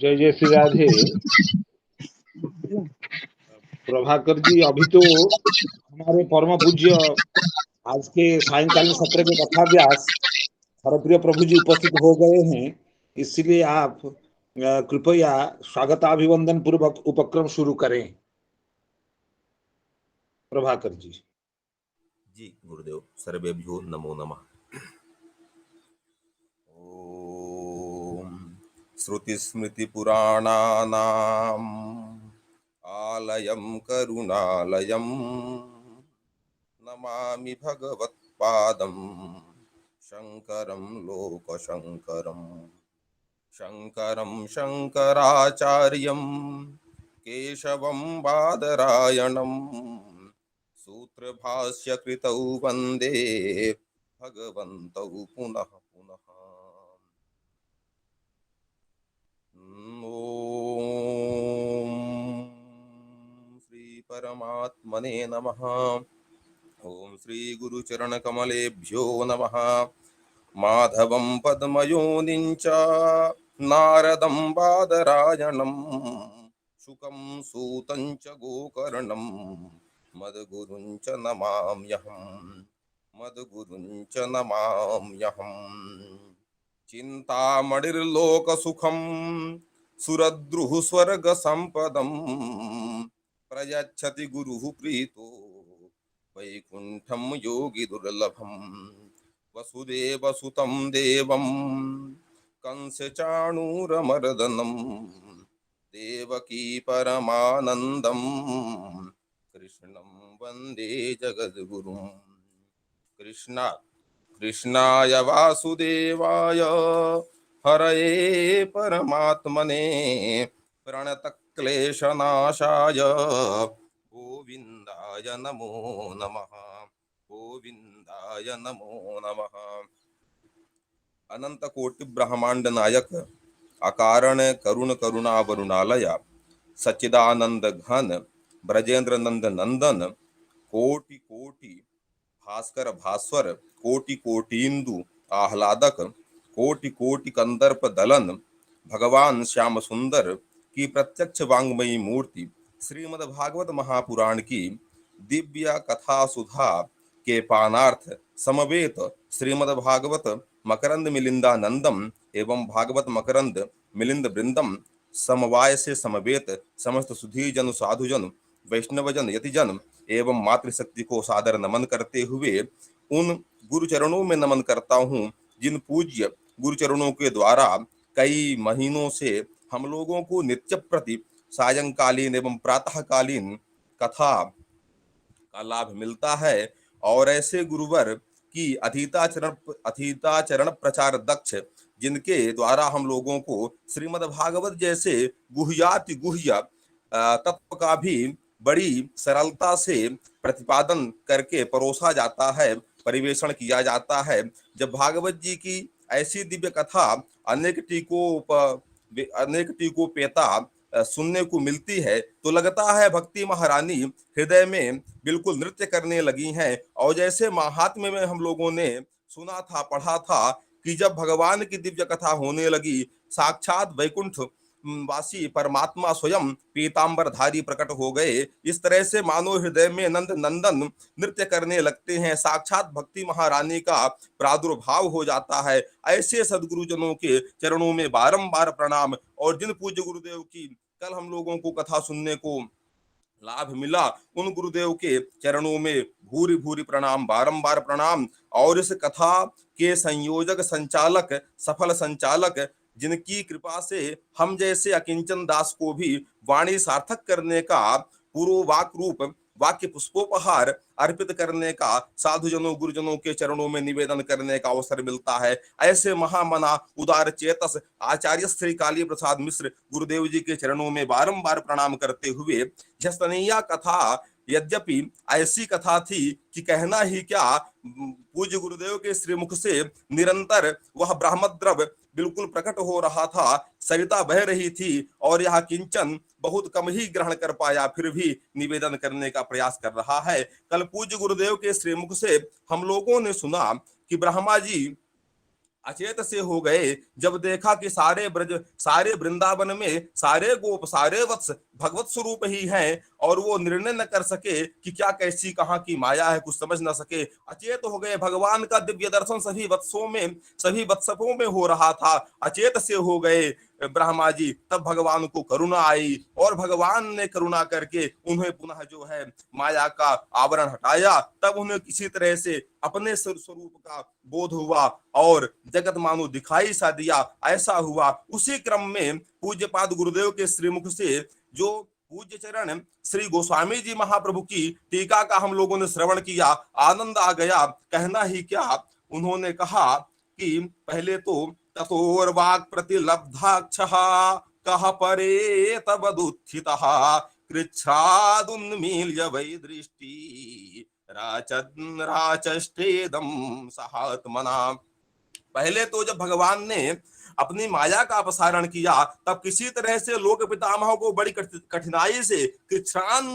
जय जय श्री राधे। प्रभाकर जी, अभी तो हमारे परम पूज्य आज के सायंकालीन सत्र के कथा व्यास हरप्रिय प्रभु जी उपस्थित हो गए हैं। इसलिए आप कृपया स्वागताभिवंदन पूर्वक उपक्रम शुरू करें। प्रभाकर जी। जी गुरुदेव, सर्वेभ्यो नमो नमः। ओम श्रुतिस्मृतिपुराणानाम् आलयं करुणालयं नमामि भगवत्पादं शङ्करं लोकशङ्करं। शङ्करं शङ्कराचार्यं केशवं बादरायणं सूत्रभाष्यकृतौ वन्दे भगवन्तौ पुनः पुनः। ॐ श्री परमात्मने नमः। ॐ श्री गुरुचरणकमलेभ्यो नमः। माधवं पद्मयोनिं च नारदं बादरायणं शुकं सूतं च गोकर्णं मद्गुरुं च नमाम्यहम्। चिन्तामणिर्लोकसुखं सुरद्रुः स्वर्गसम्पदं प्रयच्छति गुरुः प्रीतो वैकुण्ठं योगिदुर्लभम्। वसुदेवसुतं देवं कंसचाणूरमर्दनं देवकी परमानन्दं कृष्णं वन्दे जगद्गुरुं। कृष्णाय वासुदेवाय हरये परमात्मने प्रणतक्लेशनाशाय गोविन्दाय नमो नमः। गोविंदाय नमो नमः। अनंत कोटि ब्रह्मांड नायक अकारण करुण करुणा वरुणालय सच्चिदानंद घन ब्रजेंद्र नंद नंदन कोटि कोटि भास्कर भास्वर कोटि कोटिंदु आह्लादक कोटि कोटि कंदर्प दलन भगवान श्याम सुंदर की प्रत्यक्ष वांग्मयी मूर्ति श्रीमद् भागवत महापुराण की दिव्य कथा सुधा के पानार्थ समवेत श्रीमद् भागवत मकरंद मिलिंदानंदम एवं भागवत मकरंद मिलिंद वृंदम समवाय से समवेत समस्त सुधी जन साधुजन वैष्णवजन यतिजन एवं मातृशक्ति को सादर नमन करते हुए उन गुरुचरणों में नमन करता हूँ जिन पूज्य गुरुचरणों के द्वारा कई महीनों से हम लोगों को नित्य प्रति सायंकालीन एवं प्रातःकालीन कथा का लाभ मिलता है। और ऐसे गुरुवर की अधीताचरण प्रचार दक्ष जिनके द्वारा हम लोगों को श्रीमद् भागवत जैसे गुह्याति गुह्य तत्व का भी बड़ी सरलता से प्रतिपादन करके परोसा जाता है, परिवेषण किया जाता है। जब भागवत जी की ऐसी दिव्य कथा अनेक टीकोपेता सुनने को मिलती है तो लगता है भक्ति महारानी हृदय में बिल्कुल नृत्य करने लगी हैं। और जैसे महात्म्य में हम लोगों ने सुना था, पढ़ा था कि जब भगवान की दिव्य कथा होने लगी, साक्षात वैकुंठ वासी परमात्मा स्वयं पीतांबरधारी प्रकट हो गए। इस तरह से मानो हृदय में नंद नंदन नृत्य करने लगते हैं, साक्षात भक्ति महारानी का प्रादुर्भाव हो जाता है। ऐसे सदगुरुजनों के चरणों में बारंबार प्रणाम। और जिन पूज्य गुरुदेव की कल हम लोगों को कथा सुनने को लाभ मिला, उन गुरुदेव के चरणों में भूरि भूरि प्रणाम, बारंबार प्रणाम। और इस कथा के संयोजक, संचालक, सफल संचालक जिनकी कृपा से हम जैसे अकिंचन दास को भी वाणी सार्थक करने का पूर्व वाक रूप वाक्य पुष्पोपहार अर्पित करने का, साधुजनों गुरुजनों के चरणों में निवेदन करने का अवसर मिलता है। ऐसे महामना उदार चेतस आचार्य श्री काली प्रसाद मिश्र गुरुदेव जी के चरणों में बारंबार प्रणाम करते हुए झस्तनिया कथा यद्यपि ऐसी कथा थी कि कहना ही क्या, पूज्य गुरुदेव के श्रीमुख से निरंतर वह ब्रह्मद्रव बिल्कुल प्रकट हो रहा था, सरिता बह रही थी। और यह किंचन बहुत कम ही ग्रहण कर पाया, फिर भी निवेदन करने का प्रयास कर रहा है। कल पूज्य गुरुदेव के श्रीमुख से हम लोगों ने सुना कि ब्रह्मा जी अचेत से हो गए जब देखा कि सारे ब्रज सारे वृंदावन में सारे गोप सारे वत्स भगवत स्वरूप ही हैं, और वो निर्णय न कर सके कि क्या कैसी कहाँ की माया है, कुछ समझ न सके। अचेत हो गए, भगवान का दिव्य दर्शन सभी वत्सों में सभी वत्सों में हो रहा था। अचेत से हो गए ब्रह्मा जी, तब भगवान को करुणा आई और भगवान ने करुणा करके उन्हें पुनः जो है माया का आवरण हटाया। तब उन्हें किसी तरह से अपने स्वरूप का बोध हुआ और जगत मानो दिखाई सा दिया, ऐसा हुआ। उसी क्रम में पूज्यपाद गुरुदेव के श्रीमुख से जो पूज्य चरण श्री गोस्वामी जी महाप्रभु की टीका का हम लोगों ने श्रवण किया, आनंद आ गया, कहना ही क्या। उन्होंने कहा कि पहले तो तथोर्वाक् प्रतिलब्धाक्षः कः परे तवदुत्थितः कृच्छ्रादुन्मील्य वै दृष्टि राचष्टेदं सहात्मना। पहले तो जब भगवान ने अपनी माया का अपसारण किया, तब किसी तरह से लोक पितामह को बड़ी कठिनाई से कृच्छ्रान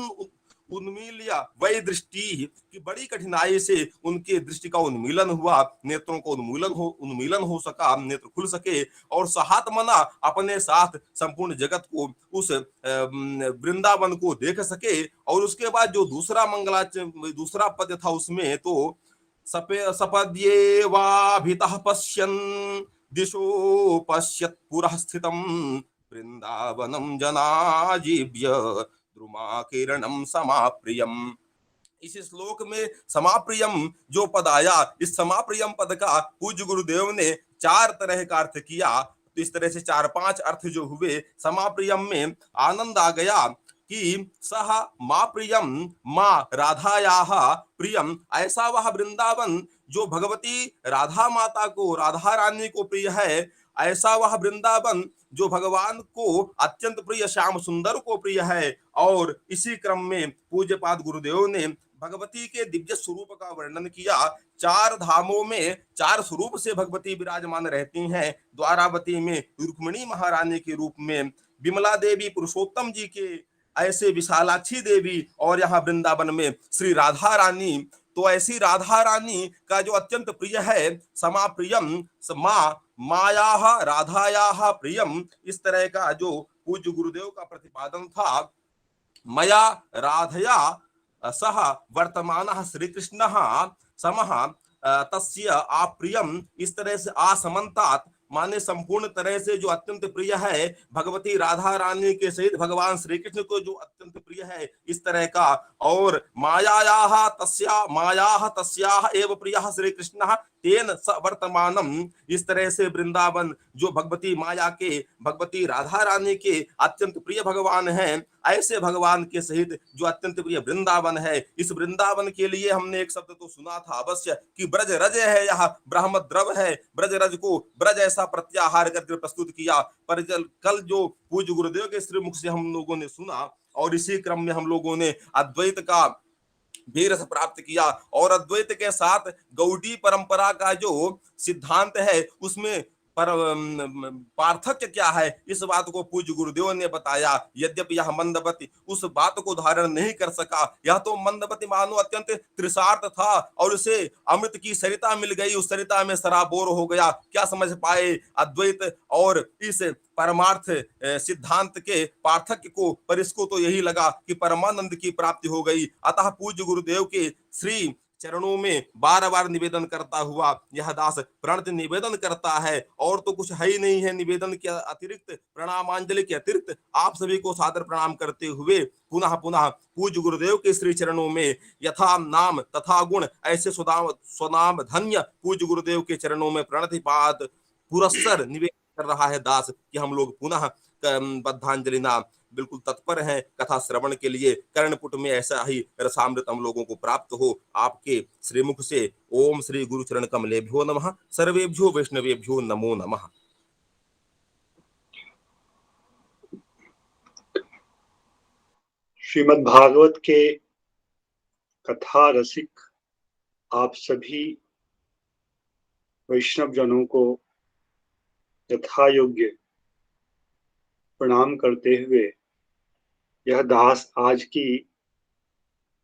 उन्मील्य वै दृष्टि की बड़ी कठिनाई से उनके दृष्टि का उन्मीलन हुआ, नेत्रों को उन्मीलन हो सका, नेत्र खुल सके, और सहात्मना अपने साथ संपूर्ण जगत को उस वृंदावन को देख सके। और उसके बाद जो दूसरा पद था उसमें तो सपद्येवाभितः पश्यन् दिशो पश्यत् पुरः स्थितं वृंदावनं जनाजीव्य द्रुमाकिरणं समाप्रियम्। इस श्लोक में समाप्रियम जो पद आया, इस समाप्रियम पद का पूज्य गुरुदेव ने 4 तरह का अर्थ किया। तो इस तरह से 4-5 अर्थ जो हुए समाप्रियम में, आनंद आ गया कि सह माँ प्रियम माँ राधायाः प्रियम, ऐसा वह वृंदावन जो भगवती राधा माता को, राधा रानी को प्रिय है, ऐसा वह वृंदावन जो भगवान को अत्यंत प्रिय श्याम सुंदर को प्रिय है। और इसी क्रम में पूज्यपाद गुरुदेव ने भगवती के दिव्य स्वरूप का वर्णन किया। 4 धामों में 4 स्वरूप से भगवती विराजमान रहती हैं। द्वारावती में रुक्मिणी महारानी के रूप में, विमला देवी पुरुषोत्तम जी के ऐसे विशालाक्षी देवी, और यहाँ वृंदावन में श्री राधा रानी। तो ऐसी राधा रानी का जो अत्यंत प्रिय है, समा प्रियम माया राधाया प्रियम, इस तरह का जो पूज्य गुरुदेव का प्रतिपादन था। मया राधया सह वर्तमानः श्री कृष्णः समः तस्य आप्रियम, इस तरह से आसमन्तात् माने संपूर्ण तरह से जो अत्यंत प्रिय है भगवती राधा रानी के सहित भगवान श्री कृष्ण को जो अत्यंत प्रिय है, इस तरह का। और मायायाः तस्याः एव प्रियः श्री कृष्णः तेन स वर्तमानम, इस तरह से वृंदावन जो भगवती माया के, भगवती राधा रानी के अत्यंत प्रिय भगवान हैं, ऐसे भगवान के सहित जो अत्यंत प्रिय वृंदावन है। इस वृंदावन के लिए हमने एक शब्द तो सुना था अवश्य कि ब्रज रज है, यह ब्रह्म द्रव है। ब्रज रज को ब्रज ऐसा प्रत्याहार करके प्रस्तुत किया। पर कल जो पूज्य गुरुदेव के श्री मुख से हम लोगों ने सुना, और इसी क्रम में हम लोगों ने अद्वैत का भी रस प्राप्त किया, और अद्वैत के साथ गौड़ी परंपरा का जो सिद्धांत है उसमें पर पार्थक्य क्या है, इस बात को पूज्य गुरुदेव ने बताया। यद्यपि यह मंदमति उस बात को धारण नहीं कर सका, यह तो मंदमति मानो अत्यंत त्रिसार्थ था, और उसे अमृत की सरिता मिल गई, उस सरिता में सराबोर हो गया, क्या समझ पाए अद्वैत और इस परमार्थ सिद्धांत के पार्थक्य को। पर इसको तो यही लगा कि परमानंद की प्राप्ति हो गई। अतः पूज्य गुरुदेव के श्री चरणों में बार बार निवेदन करता हुआ यह दास प्रणत निवेदन करता है, और तो कुछ है ही नहीं है निवेदन के अतिरिक्त, प्रणामांजलि के अतिरिक्त आप सभी को सादर प्रणाम करते हुए पुनः पुनः पूज्य गुरुदेव के श्री चरणों में यथा नाम तथा गुण ऐसे स्वनाम धन्य पूज्य गुरुदेव के चरणों में प्रणतिपात पुरस्सर निवेदन कर रहा है दास कि हम लोग पुनः बद्धांजलि नाम बिल्कुल तत्पर हैं कथा श्रवण के लिए। कर्णपुट में ऐसा ही रसामृत हम लोगों को प्राप्त हो आपके श्रीमुख से। ओम श्री गुरु चरण कमलेभ्यो नमः, सर्वेभ्यो वैष्णवेभ्यो नमो नमः। श्रीमद् भागवत के कथा रसिक आप सभी वैष्णव जनों को यथा योग्य प्रणाम करते हुए यह दास आज की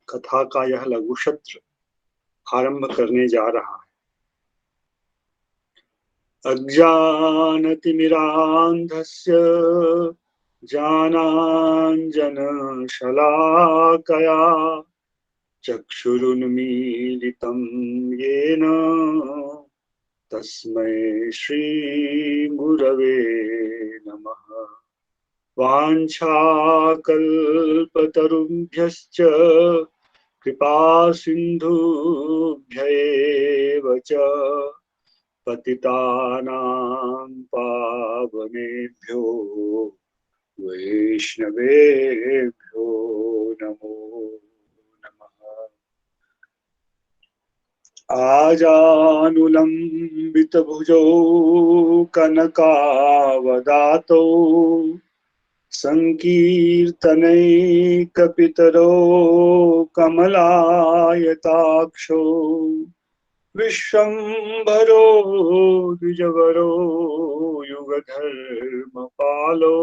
कथा का यह लघु सत्र आरंभ करने जा रहा है। अज्ञानतिमिरान्धस्य ज्ञानाञ्जनशलाकया चक्षुरुन्मीलितं येन तस्मै श्रीगुरवे नमः। वाञ्छाकल्पतरुभ्यश्च कृपासिन्धुभ्यैव च पतितानां पावनेभ्यो वैष्णवेभ्यो नमो नमः। आजानुलम्बितभुजौ कनकावदातौ सङ्कीर्तनैकपितरो कमलायताक्षो विश्वम्भरो द्विजवरो युगधर्मपालो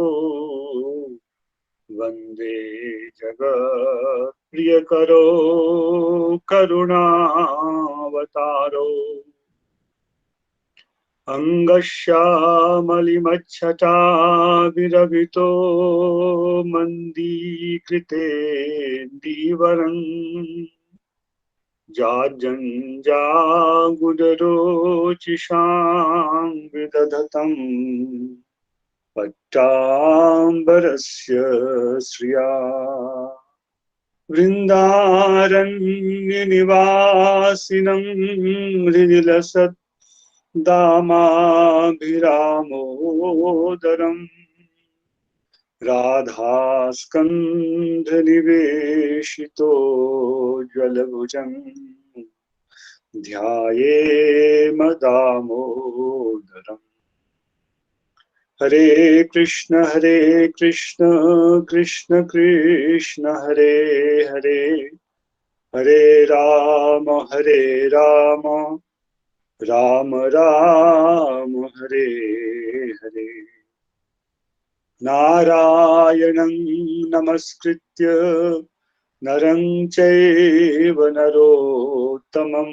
वन्दे जगत्प्रियकरो करुणावतारो अङ्गश्यामलिमच्छटाभिरभितो मन्दीकृतेन्दीवरम् जाजञ्जागुडरोचिषां विदधतं पट्टाम्बरस्य श्रिया वृन्दारण्यनिवासिनं हृदिलसत् दामाभिरामोदरम् राधास्कन्धनिवेशितो ज्वलभुजम् ध्यायेमदामोदरम्। हरे कृष्ण कृष्ण कृष्ण हरे हरे, हरे राम राम राम हरे हरे। नारायणं नमस्कृत्य नरं चैव नरोत्तमं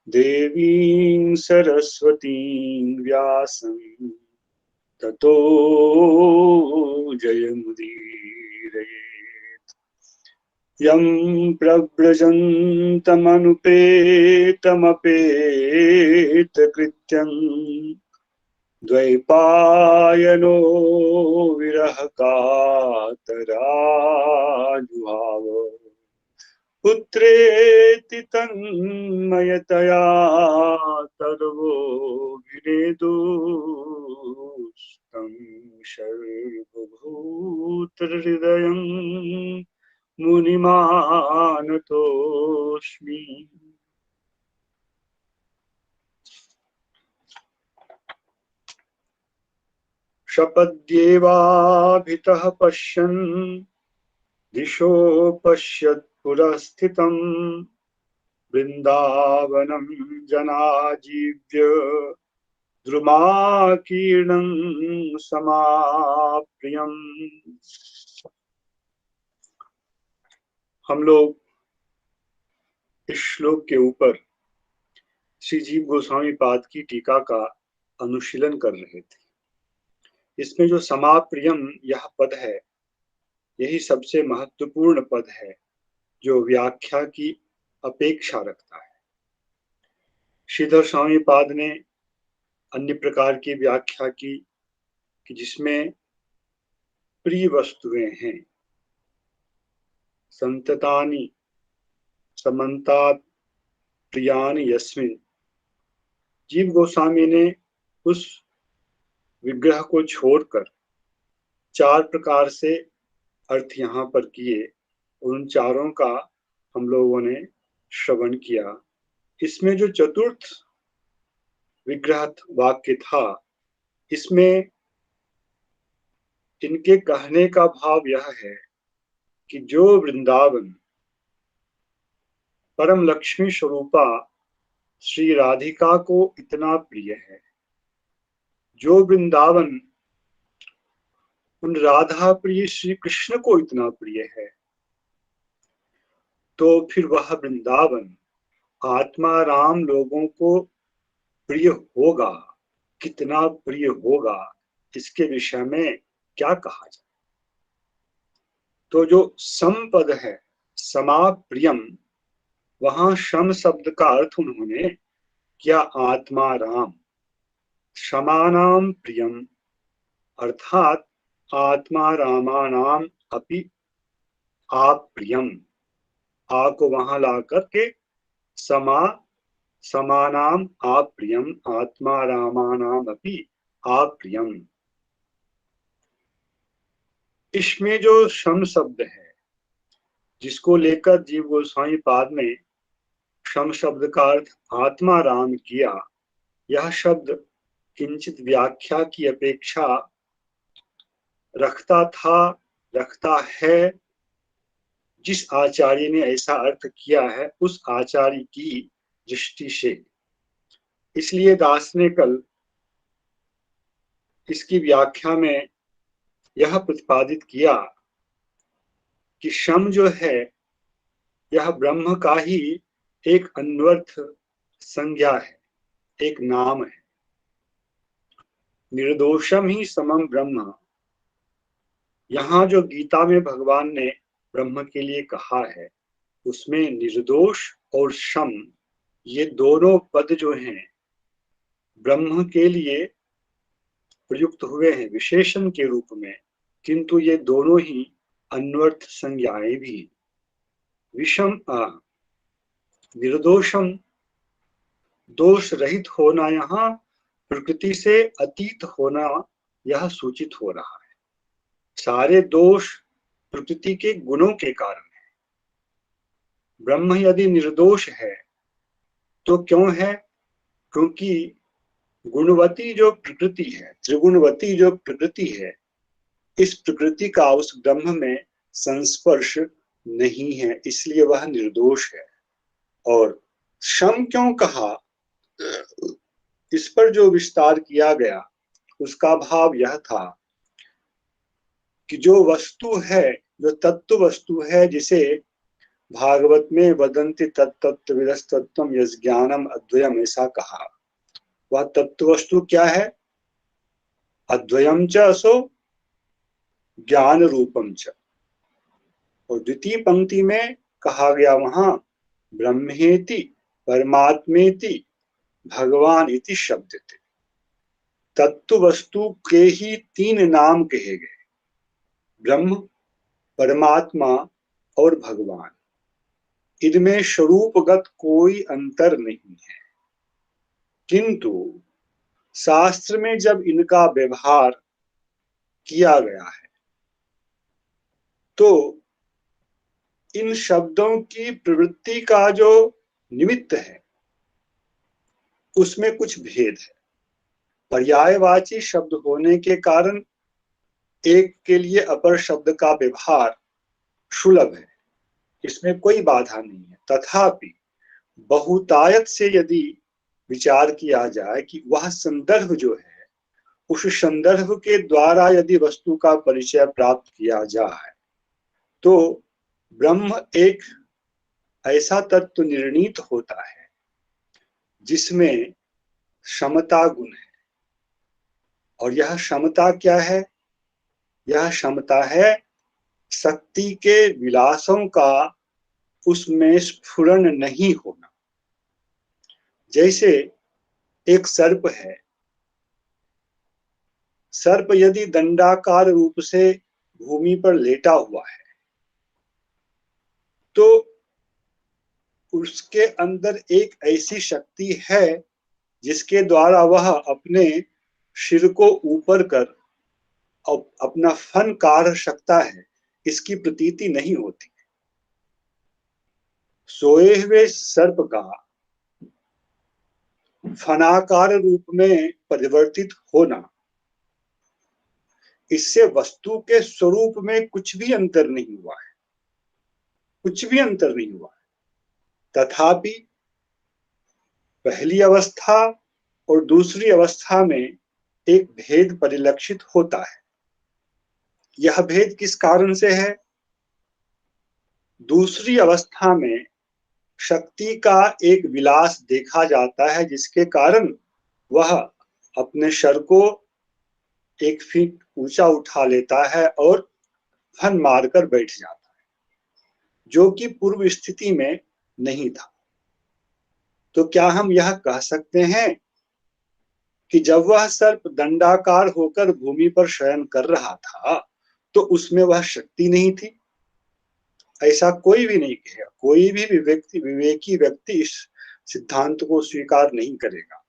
देवीं सरस्वतीं व्यासं ततो जयमुदीरयेत्। यं प्रव्रजन्तमनुपेतमपेतकृत्यं द्वैपायनो विरहकातराजुहाव पुत्रेति तन्मयतया तर्वो विनेदुस्तं सर्वभूतहृदयं मुनिमानतोऽस्मि। शपद्येवाभितः पश्यन् दिशो पश्यत् पुरस्थितं वृन्दावनं जनाजीव्य द्रुमाकीर्णं समाप्रियम्। हम लोग इस श्लोक के ऊपर श्री जीव गोस्वामी पाद की टीका का अनुशीलन कर रहे थे। इसमें जो समाप्रियम यह पद है, यही सबसे महत्वपूर्ण पद है जो व्याख्या की अपेक्षा रखता है। श्रीधर स्वामी पाद ने अन्य प्रकार की व्याख्या की कि जिसमें प्रिय वस्तुएं हैं, संततानि समन्तात प्रियानि यस्मिन्। जीव गोस्वामी ने उस विग्रह को छोड़कर चार प्रकार से अर्थ यहाँ पर किए, उन चारों का हम लोगों ने श्रवण किया। इसमें जो चतुर्थ विग्रह वाक्य था, इसमें इनके कहने का भाव यह है कि जो वृंदावन परम लक्ष्मी स्वरूपा श्री राधिका को इतना प्रिय है, जो वृंदावन उन राधा प्रिय श्री कृष्ण को इतना प्रिय है, तो फिर वह वृंदावन आत्मा राम लोगों को प्रिय होगा कितना प्रिय होगा, इसके विषय में क्या कहा जाए। तो जो समपद है, समाप्रियम, वहां शम शब्द का अर्थ उन्होंने किया आत्मा राम। शमानाम प्रियम अर्थात आत्मा रामानाम अपि आप प्रियम। आ को वहां ला करके समानाम आप प्रियम आत्मा रामानाम अपि आप प्रियम। इसमें जो शम शब्द है, जिसको लेकर जीव गोस्वामी पाद में शम शब्द का अर्थ आत्मा राम किया, यह शब्द किंचित व्याख्या की अपेक्षा रखता है। जिस आचार्य ने ऐसा अर्थ किया है, उस आचार्य की दृष्टि से। इसलिए दास ने कल इसकी व्याख्या में यह प्रतिपादित किया कि शम जो है, यह ब्रह्म का ही एक अन्वर्थ संज्ञा है, एक नाम है। निर्दोषम ही समम ब्रह्म, यहाँ जो गीता में भगवान ने ब्रह्म के लिए कहा है, उसमें निर्दोष और शम, ये दोनों पद जो हैं ब्रह्म के लिए प्रयुक्त हुए हैं विशेषण के रूप में, किंतु ये दोनों ही अन्वर्थ संज्ञाएं भी। विषम निर्दोषम, दोष रहित होना, यहाँ प्रकृति से अतीत होना यह सूचित हो रहा है। सारे दोष प्रकृति के गुणों के कारण है। ब्रह्म यदि निर्दोष है तो क्यों है? क्योंकि गुणवती जो प्रकृति है, त्रिगुणवती जो प्रकृति है, इस प्रकृति का उस ब्रह्म में संस्पर्श नहीं है, इसलिए वह निर्दोष है। और शम क्यों कहा, इस पर जो विस्तार किया गया उसका भाव यह था कि जो वस्तु है, जो तत्व वस्तु है, जिसे भागवत में वदंति तत्तत्व विरस्तत्वम यस ज्ञानम अद्वयम ऐसा कहा, वह तत्व वस्तु क्या है? अद्वयम च असो ज्ञान रूपम च। और द्वितीय पंक्ति में कहा गया वहां ब्रह्मेति परमात्मेति भगवान इति शब्द थे। तत्व वस्तु के ही तीन नाम कहे गए, ब्रह्म, परमात्मा और भगवान। इनमें स्वरूपगत कोई अंतर नहीं है, किंतु शास्त्र में जब इनका व्यवहार किया गया है तो इन शब्दों की प्रवृत्ति का जो निमित्त है उसमें कुछ भेद है। पर्यायवाची शब्द होने के कारण एक के लिए अपर शब्द का व्यवहार सुलभ है, इसमें कोई बाधा नहीं है। तथापि बहुतायत से यदि विचार किया जाए कि वह संदर्भ जो है, उस संदर्भ के द्वारा यदि वस्तु का परिचय प्राप्त किया जाए, तो ब्रह्म एक ऐसा तत्व निर्णीत होता है जिसमें समता गुण है। और यह समता क्या है? यह समता है शक्ति के विलासों का उसमें स्फुरण नहीं होना। जैसे एक सर्प है, सर्प यदि दंडाकार रूप से भूमि पर लेटा हुआ है तो उसके अंदर एक ऐसी शक्ति है जिसके द्वारा वह अपने सिर को ऊपर कर अपना फन काढ़ सकता है, इसकी प्रतीति नहीं होती। सोए हुए सर्प का फनाकार रूप में परिवर्तित होना, इससे वस्तु के स्वरूप में कुछ भी अंतर नहीं हुआ है, कुछ भी अंतर नहीं हुआ है। तथापि पहली अवस्था और दूसरी अवस्था में एक भेद परिलक्षित होता है। यह भेद किस कारण से है? दूसरी अवस्था में शक्ति का एक विलास देखा जाता है, जिसके कारण वह अपने सर को 1 फीट ऊंचा उठा लेता है और फन मारकर बैठ जाता है, जो कि पूर्व स्थिति में नहीं था। तो क्या हम यह कह सकते हैं कि जब वह सर्प दंडाकार होकर भूमि पर शयन कर रहा था तो उसमें वह शक्ति नहीं थी? ऐसा कोई भी नहीं कहेगा। कोई भी विवेकी व्यक्ति इस सिद्धांत को स्वीकार नहीं करेगा।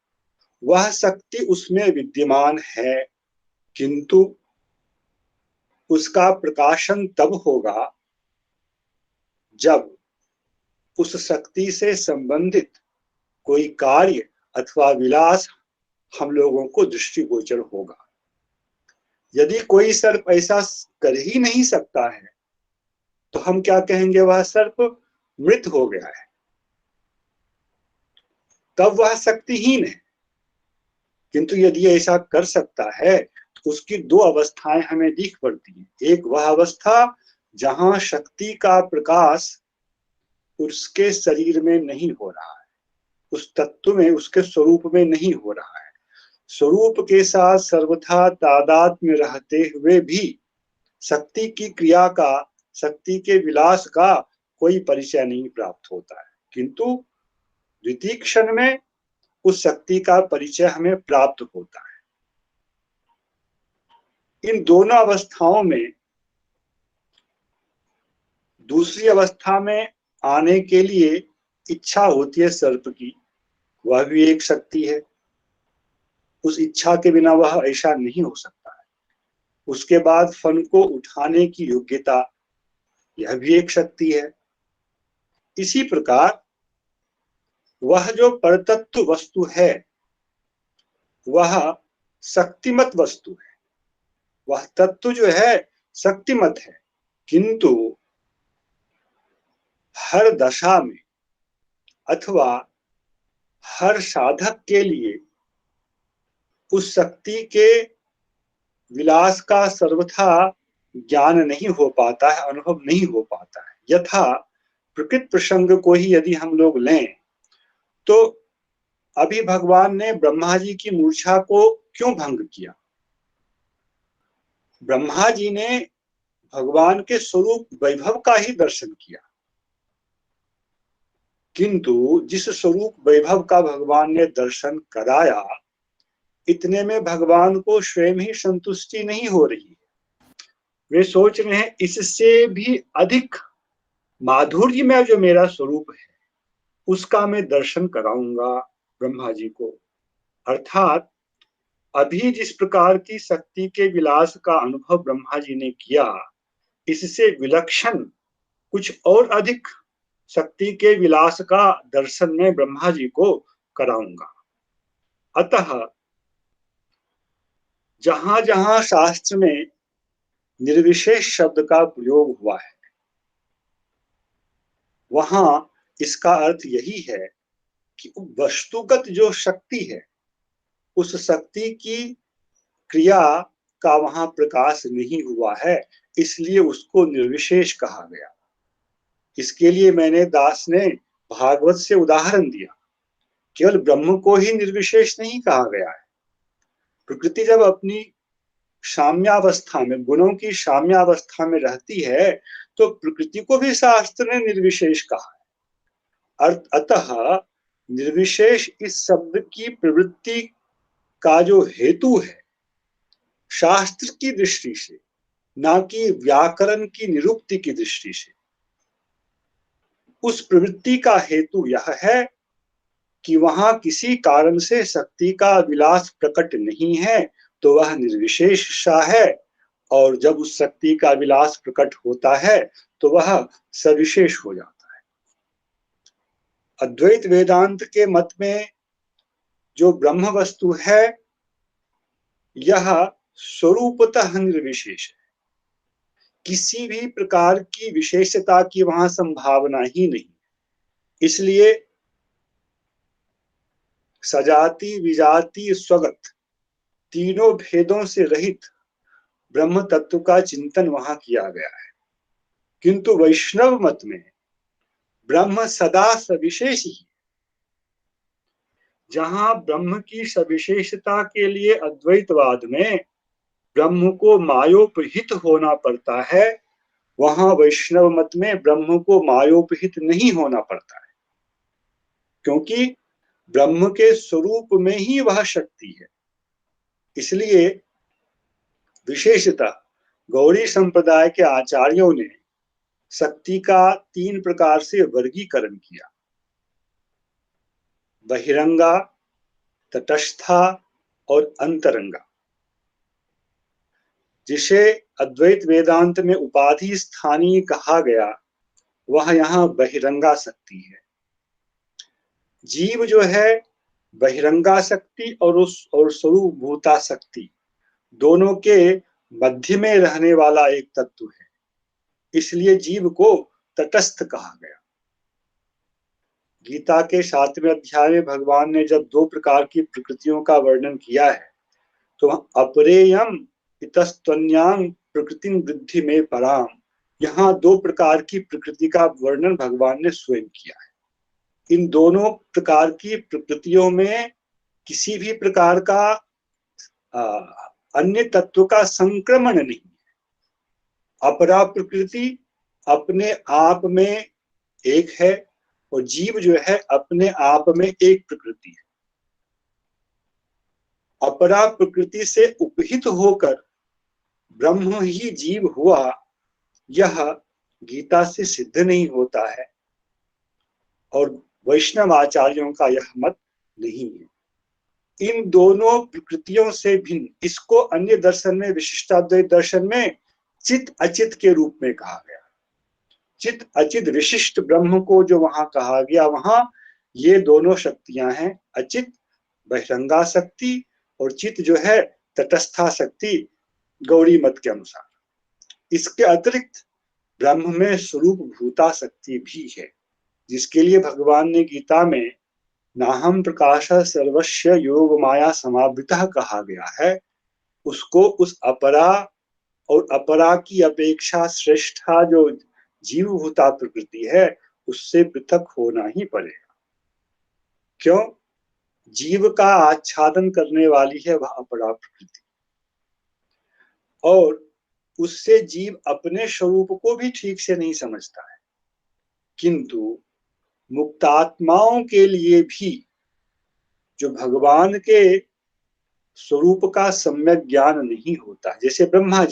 वह शक्ति उसमें विद्यमान है, किंतु उसका प्रकाशन तब होगा जब उस शक्ति से संबंधित कोई कार्य अथवा विलास हम लोगों को दृष्टिगोचर होगा। यदि कोई सर्प ऐसा कर ही नहीं सकता है तो हम क्या कहेंगे? वह सर्प मृत हो गया है, तब वह शक्तिहीन है। किंतु यदि ऐसा कर सकता है तो उसकी 2 अवस्थाएं हमें दिख पड़ती हैं। एक वह अवस्था जहां शक्ति का प्रकाश उसके शरीर में नहीं हो रहा है, उस तत्व में, उसके स्वरूप में नहीं हो रहा है। स्वरूप के साथ सर्वथा तादात्म्य में रहते हुए भी शक्ति की क्रिया का, शक्ति के विलास का कोई परिचय नहीं प्राप्त होता है, किंतु द्वितीय क्षण में उस शक्ति का परिचय हमें प्राप्त होता है। इन दोनों अवस्थाओं में दूसरी अवस्था में आने के लिए इच्छा होती है सर्प की, वह भी एक शक्ति है। उस इच्छा के बिना वह ऐसा नहीं हो सकता है। उसके बाद फन को उठाने की योग्यता, यह भी एक शक्ति है। इसी प्रकार वह जो परतत्व वस्तु है वह शक्तिमत वस्तु है। वह तत्व जो है शक्तिमत है, किंतु हर दशा में अथवा हर साधक के लिए उस शक्ति के विलास का सर्वथा ज्ञान नहीं हो पाता है, अनुभव नहीं हो पाता है। यथा प्रकृत प्रसंग को ही यदि हम लोग लें तो अभी भगवान ने ब्रह्मा जी की मूर्छा को क्यों भंग किया? ब्रह्मा जी ने भगवान के स्वरूप वैभव का ही दर्शन किया, किंतु जिस स्वरूप वैभव का भगवान ने दर्शन कराया, इतने में भगवान को स्वयं ही संतुष्टि नहीं हो रही है। वे सोच रहे हैं इससे भी अधिक माधुर्य में जो मेरा स्वरूप है उसका मैं दर्शन कराऊंगा ब्रह्मा जी को। अर्थात अभी जिस प्रकार की शक्ति के विलास का अनुभव ब्रह्मा जी ने किया, इससे विलक्षण कुछ और अधिक शक्ति के विलास का दर्शन में ब्रह्मा जी को कराऊंगा। अतः जहां जहां शास्त्र में निर्विशेष शब्द का प्रयोग हुआ है वहां इसका अर्थ यही है कि वस्तुगत जो शक्ति है उस शक्ति की क्रिया का वहां प्रकाश नहीं हुआ है, इसलिए उसको निर्विशेष कहा गया। इसके लिए मैंने दास ने भागवत से उदाहरण दिया। केवल ब्रह्म को ही निर्विशेष नहीं कहा गया है। प्रकृति जब अपनी साम्यावस्था में, गुणों की साम्यावस्था में रहती है तो प्रकृति को भी शास्त्र ने निर्विशेष कहा है। अतः निर्विशेष इस शब्द की प्रवृत्ति का जो हेतु है शास्त्र की दृष्टि से, ना कि व्याकरण की निरुक्ति की दृष्टि से, उस प्रवृत्ति का हेतु यह है कि वहां किसी कारण से शक्ति का विलास प्रकट नहीं है तो वह निर्विशेष सा है, और जब उस शक्ति का विलास प्रकट होता है तो वह सविशेष हो जाता है। अद्वैत वेदांत के मत में जो ब्रह्म वस्तु है यह स्वरूपतः निर्विशेष है। किसी भी प्रकार की विशेषता की वहां संभावना ही नहीं। इसलिए सजाति विजाति स्वगत तीनों भेदों से रहित ब्रह्म तत्व का चिंतन वहां किया गया है। किंतु वैष्णव मत में ब्रह्म सदा सविशेष ही। जहां ब्रह्म की सविशेषता के लिए अद्वैतवाद में ब्रह्म को मायोपहित होना पड़ता है, वहां वैष्णव मत में ब्रह्म को मायोपहित नहीं होना पड़ता है, क्योंकि ब्रह्म के स्वरूप में ही वह शक्ति है। इसलिए विशेषतः गौड़ी संप्रदाय के आचार्यों ने शक्ति का 3 प्रकार से वर्गीकरण किया: बहिरंगा, तटस्था और अंतरंगा। जिसे अद्वैत वेदांत में उपाधि स्थानीय कहा गया, वह यहाँ बहिरंगा शक्ति है। जीव जो है बहिरंगा शक्ति और स्वरूप भूता शक्ति दोनों के मध्य में रहने वाला एक तत्व है, इसलिए जीव को तटस्थ कहा गया। गीता के 7वें अध्याय में भगवान ने जब 2 प्रकार की प्रकृतियों का वर्णन किया है, तो अपरेयम इतस्त्वन्यां प्रकृतिं वृद्धि में पराम, यहाँ 2 प्रकार की प्रकृति का वर्णन भगवान ने स्वयं किया है। इन दोनों प्रकार की प्रकृतियों में किसी भी प्रकार का अन्य तत्व का संक्रमण नहीं है। अपरा प्रकृति अपने आप में एक है और जीव जो है अपने आप में एक प्रकृति है। अपरा प्रकृति से उपहित होकर ब्रह्म ही जीव हुआ, यह गीता से सिद्ध नहीं होता है और वैष्णव आचार्यों का यह मत नहीं है। इन दोनों प्रकृतियों से भिन्न इसको अन्य दर्शन में, विशिष्टाद्वैत दर्शन में चित अचित के रूप में कहा गया। चित अचित विशिष्ट ब्रह्म को जो वहां कहा गया, वहां ये दोनों शक्तियां हैं, अचित बहिरंगा शक्ति और चित जो है तटस्था शक्ति गौड़ी मत के अनुसार। इसके अतिरिक्त ब्रह्म में स्वरूप भूता शक्ति भी है, जिसके लिए भगवान ने गीता में नाहम प्रकाश सर्वस्य योग माया समावृतः कहा गया है। उसको उस अपरा और अपरा की अपेक्षा श्रेष्ठा जो जीवभूता प्रकृति है, उससे पृथक होना ही पड़ेगा। क्यों? जीव का आच्छादन करने वाली है वह अपरा प्रकृति, और उससे जीव अपने स्वरूप को भी ठीक से नहीं समझता है। किंतु मुक्तात्माओं के लिए भी जो भगवान के स्वरूप का सम्यक ज्ञान नहीं होता, जैसे ब्रह्मा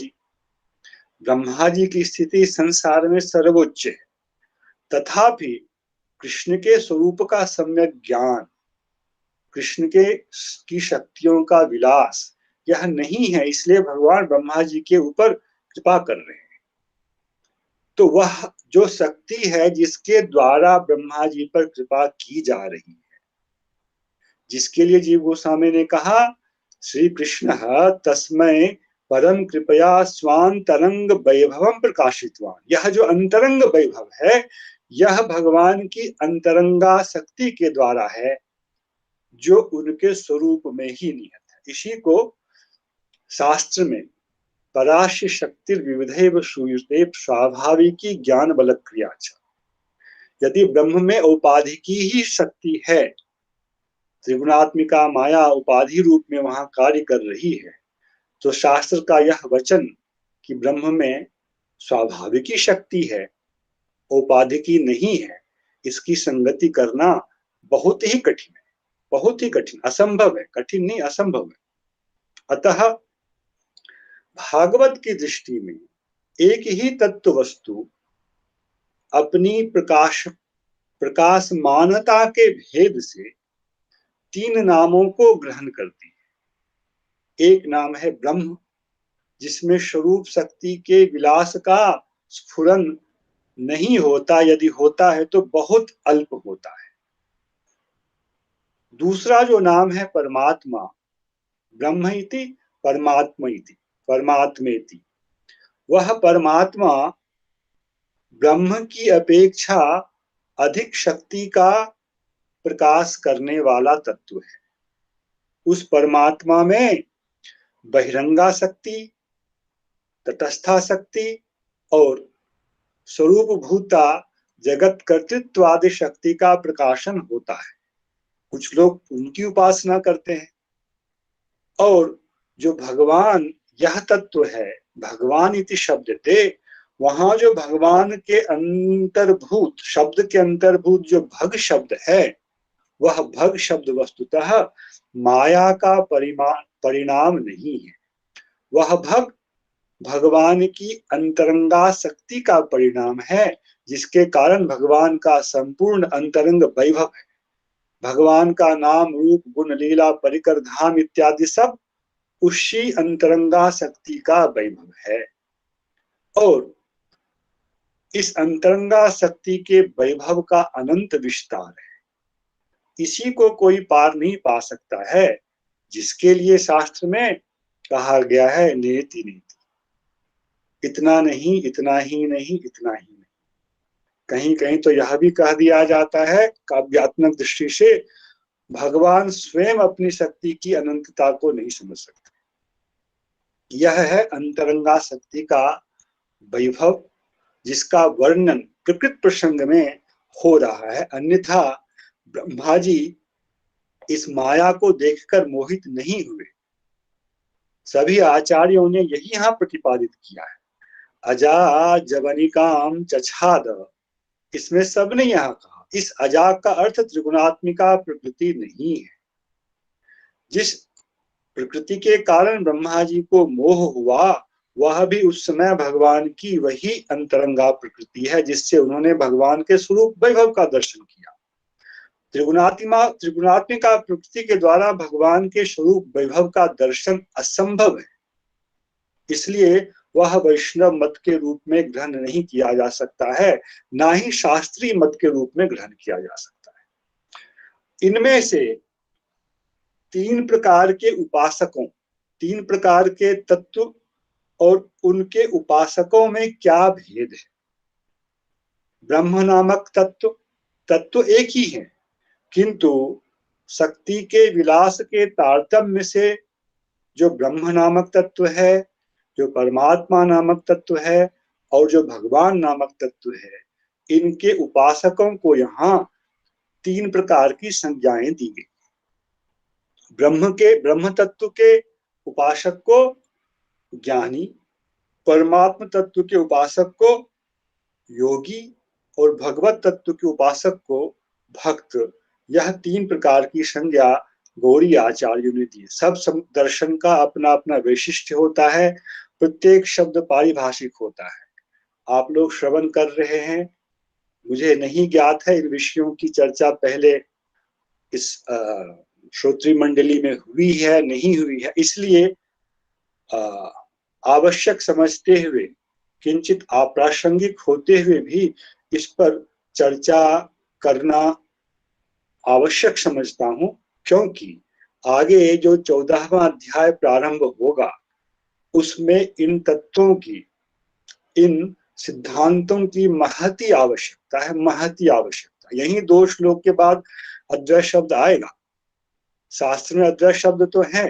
जी की स्थिति संसार में सर्वोच्च है, तथापि कृष्ण के स्वरूप का सम्यक ज्ञान, कृष्ण की शक्तियों का विलास यह नहीं है, इसलिए भगवान ब्रह्मा जी के ऊपर कृपा कर रहे हैं। तो वह जो शक्ति है जिसके द्वारा ब्रह्मा जी पर कृपा की जा रही है, जिसके लिए जीव गोस्वामी ने कहा श्री कृष्ण तस्मै परम कृपया स्वांतरंग वैभवम प्रकाशितवान। यह जो अंतरंग वैभव है, यह भगवान की अंतरंगा शक्ति के द्वारा है, जो उनके स्वरूप में ही निहित है। इसी को शास्त्र में पराश्य शक्ति विविधैव श्रूयते स्वाभाविकी ज्ञान बल क्रिया। यदि ब्रह्म में औपाधिकी ही शक्ति है, त्रिगुणात्मिका माया उपाधि रूप में वहां कार्य कर रही है, तो शास्त्र का यह वचन कि ब्रह्म में स्वाभाविकी शक्ति है, औपाधिकी नहीं है, इसकी संगति करना बहुत ही कठिन है, बहुत ही कठिन, असंभव है। कठिन नहीं, असंभव है। अतः भागवत की दृष्टि में एक ही तत्व वस्तु अपनी प्रकाशमानता के भेद से 3 नामों को ग्रहण करती है। एक नाम है ब्रह्म, जिसमें स्वरूप शक्ति के विलास का स्फुरन नहीं होता, यदि होता है तो बहुत अल्प होता है। दूसरा जो नाम है परमात्मा, ब्रह्म इति परमात्मा इति परमात्मेति, वह परमात्मा ब्रह्म की अपेक्षा अधिक शक्ति का प्रकाश करने वाला तत्व है। उस परमात्मा में बहिरंगा शक्ति, तटस्था शक्ति और स्वरूप भूता जगत कर्तृत्व आदि शक्ति का प्रकाशन होता है। कुछ लोग उनकी उपासना करते हैं। और जो भगवान यह तत्व है, भगवान इति शब्द थे, वहां जो भगवान के अंतर्भूत, शब्द के अंतर्भूत जो भग शब्द है, वह भग शब्द वस्तुतः माया का परिणाम नहीं है। वह भग भगवान की अंतरंगा शक्ति का परिणाम है, जिसके कारण भगवान का संपूर्ण अंतरंग वैभव है। भगवान का नाम, रूप, गुण, लीला, परिकर, धाम इत्यादि सब उसी अंतरंगा शक्ति का वैभव है। और इस अंतरंगा शक्ति के वैभव का अनंत विस्तार है। इसी को कोई पार नहीं पा सकता है, जिसके लिए शास्त्र में कहा गया है नेति नेति, इतना नहीं, इतना ही नहीं, इतना ही नहीं। कहीं कहीं तो यह भी कह दिया जाता है काव्यात्मक दृष्टि से, भगवान स्वयं अपनी शक्ति की अनंतता को नहीं समझ सकते। यह है अंतरंगा शक्ति का वैभव, जिसका वर्णन प्रकृत प्रसंग में हो रहा है। अन्यथा ब्रह्मा जी इस माया को देखकर मोहित नहीं हुए। सभी आचार्यों ने यही यहाँ प्रतिपादित किया है। अजा जवनिकाम चछाद, इसमें सबने यहाँ कहा, इस अजा का अर्थ त्रिगुणात्मिका प्रकृति नहीं है। जिस प्रकृति के कारण ब्रह्मा जी को मोह हुआ, वह भी उस समय भगवान की वही अंतरंगा प्रकृति है, जिससे उन्होंने भगवान के स्वरूप वैभव का दर्शन किया। त्रिगुणात्मिका प्रकृति के द्वारा भगवान के स्वरूप वैभव का दर्शन असंभव है, इसलिए वह वैष्णव मत के रूप में ग्रहण नहीं किया जा सकता है, ना ही शास्त्रीय मत के रूप में ग्रहण किया जा सकता है। इनमें से तीन प्रकार के उपासकों, तीन प्रकार के तत्व और उनके उपासकों में क्या भेद है? ब्रह्म नामक तत्व एक ही है, किंतु शक्ति के विलास के तारतम्य से जो ब्रह्म नामक तत्व है, जो परमात्मा नामक तत्व है और जो भगवान नामक तत्व है, इनके उपासकों को यहाँ तीन प्रकार की संज्ञाएं दी गई। ब्रह्म तत्व के उपासक को ज्ञानी, परमात्म तत्व के उपासक को योगी और भगवत तत्व के उपासक को भक्त, यह तीन प्रकार की संज्ञा गौड़ी आचार्यों ने दी। सब दर्शन का अपना अपना वैशिष्ट्य होता है, प्रत्येक शब्द पारिभाषिक होता है। आप लोग श्रवण कर रहे हैं, मुझे नहीं ज्ञात है इन विषयों की चर्चा पहले इस श्रोत्री मंडली में हुई है नहीं हुई है, इसलिए आवश्यक समझते हुए, किंचित अप्रासंगिक होते हुए भी इस पर चर्चा करना आवश्यक समझता हूं, क्योंकि आगे जो 14वां अध्याय प्रारंभ होगा उसमें इन तत्वों की, इन सिद्धांतों की महती आवश्यकता है, महती आवश्यकता। यही 2 श्लोक के बाद अद्वैत शब्द आएगा। शास्त्र में अद्वैत शब्द तो है,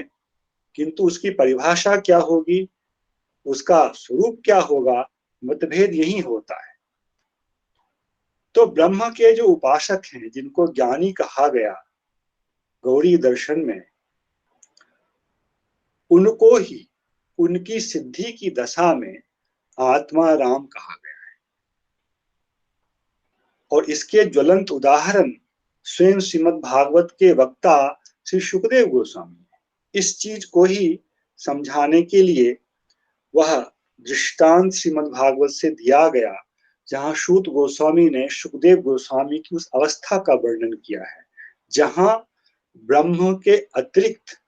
किंतु उसकी परिभाषा क्या होगी, उसका स्वरूप क्या होगा, मतभेद यही होता है। तो ब्रह्म के जो उपासक हैं, जिनको ज्ञानी कहा गया गौड़ी दर्शन में, उनको ही उनकी सिद्धि की दशा में आत्मा राम कहा गया है। और इसके ज्वलंत उदाहरण स्वयं श्रीमद् भागवत के वक्ता श्री सुखदेव गोस्वामी। इस चीज को ही समझाने के लिए वह दृष्टांत श्रीमद् भागवत से दिया गया, जहां सूत गोस्वामी ने सुखदेव गोस्वामी की उस अवस्था का वर्णन किया है जहां ब्रह्म के अतिरिक्त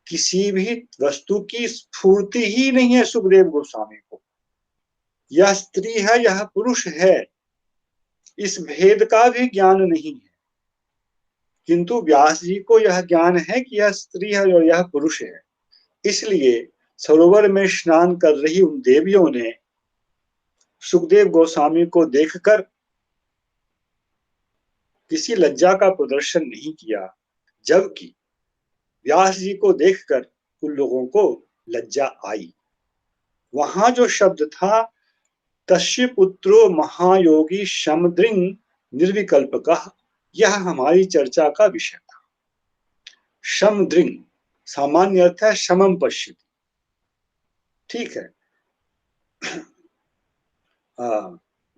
किसी भी वस्तु की स्फूर्ति ही नहीं है सुखदेव गोस्वामी को। यह स्त्री है, यह पुरुष है, इस भेद का भी ज्ञान नहीं है, किंतु व्यास जी को यह ज्ञान है कि यह स्त्री है और यह पुरुष है। इसलिए सरोवर में स्नान कर रही उन देवियों ने सुखदेव गोस्वामी को देखकर किसी लज्जा का प्रदर्शन नहीं किया, जबकि व्यास जी को देखकर उन लोगों को लज्जा आई। वहां जो शब्द था, तस्य पुत्रो महायोगी शमदृंग निर्विकल्पकः, यह हमारी चर्चा का विषय था। शम दृंग, सामान्य अर्थ है शमम पश्यति, ठीक है।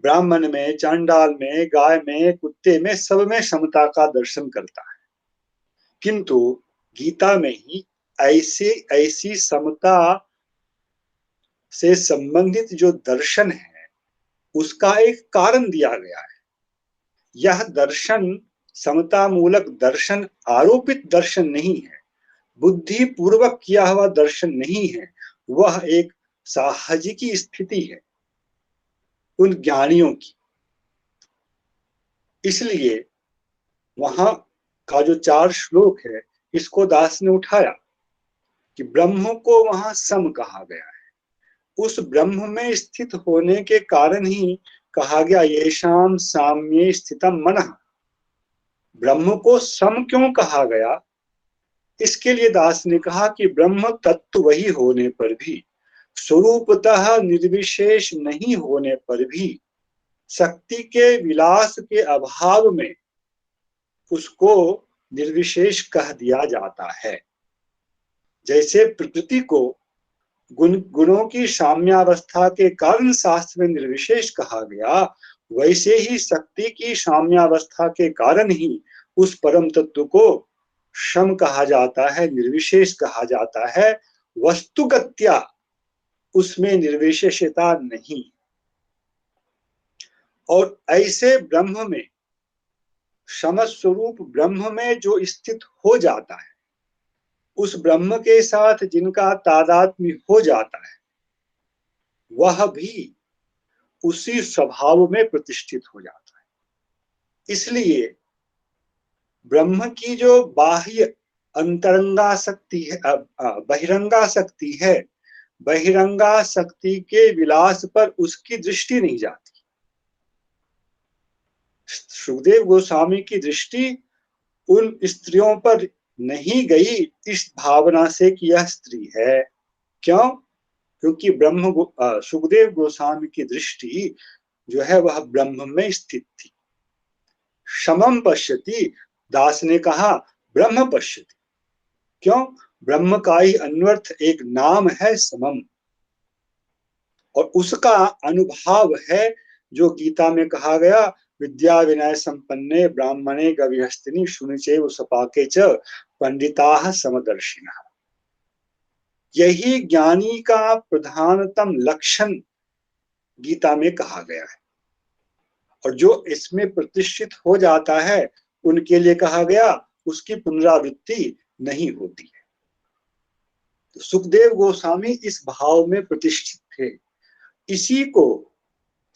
ब्राह्मण में, चांडाल में, गाय में, कुत्ते में, सब में समता का दर्शन करता है, किंतु गीता में ही ऐसी समता से संबंधित जो दर्शन है उसका एक कारण दिया गया है। यह दर्शन समता मूलक दर्शन आरोपित दर्शन नहीं है, बुद्धि पूर्वक किया हुआ दर्शन नहीं है, वह एक साहजिकी स्थिति है उन ज्ञानियों की। इसलिए वहां का जो 4 श्लोक है इसको दास ने उठाया कि ब्रह्म को वहां सम कहा गया है, उस ब्रह्म में स्थित होने के कारण ही कहा गया येषाम साम्ये स्थितम मनः। ब्रह्म को सम क्यों कहा गया? इसके लिए दास ने कहा कि ब्रह्म तत्व वही होने पर भी, स्वरूपतः निर्विशेष नहीं होने पर भी, शक्ति के विलास के अभाव में उसको निर्विशेष कह दिया जाता है। जैसे प्रकृति को गुणों की साम्यावस्था के कारण शास्त्र में निर्विशेष कहा गया, वैसे ही शक्ति की साम्यावस्था के कारण ही उस परम तत्व को शम कहा जाता है, निर्विशेष कहा जाता है। वस्तुगत्या उसमें निर्विशेषता नहीं। और ऐसे ब्रह्म में, समस्वरूप ब्रह्म में जो स्थित हो जाता है, उस ब्रह्म के साथ जिनका तादात्म्य हो जाता है, वह भी उसी स्वभाव में प्रतिष्ठित हो जाता है। इसलिए ब्रह्म की जो बाह्य अंतरंगा शक्ति है, बहिरंगा शक्ति है, बहिरंगा शक्ति के विलास पर उसकी दृष्टि नहीं जाती। सुखदेव गोस्वामी की दृष्टि उन स्त्रियों पर नहीं गई इस भावना से कि यह स्त्री है। क्यों? क्योंकि सुखदेव गोस्वामी की दृष्टि जो है वह ब्रह्म में स्थित थी। समम पश्यति, दास ने कहा ब्रह्म पश्यति। क्यों? ब्रह्म का ही अन्वर्थ एक नाम है समम, और उसका अनुभाव है जो गीता में कहा गया, विद्या विनय संपन्ने ब्राह्मणे गविहस्तिनि शुनिचैव सपाके च पंडिताः समदर्शिनः। यही ज्ञानी का प्रधानतम लक्षण गीता में कहा गया है, और जो इसमें प्रतिष्ठित हो जाता है उनके लिए कहा गया उसकी पुनरावृत्ति नहीं होती है। तो सुखदेव गोस्वामी इस भाव में प्रतिष्ठित थे। इसी को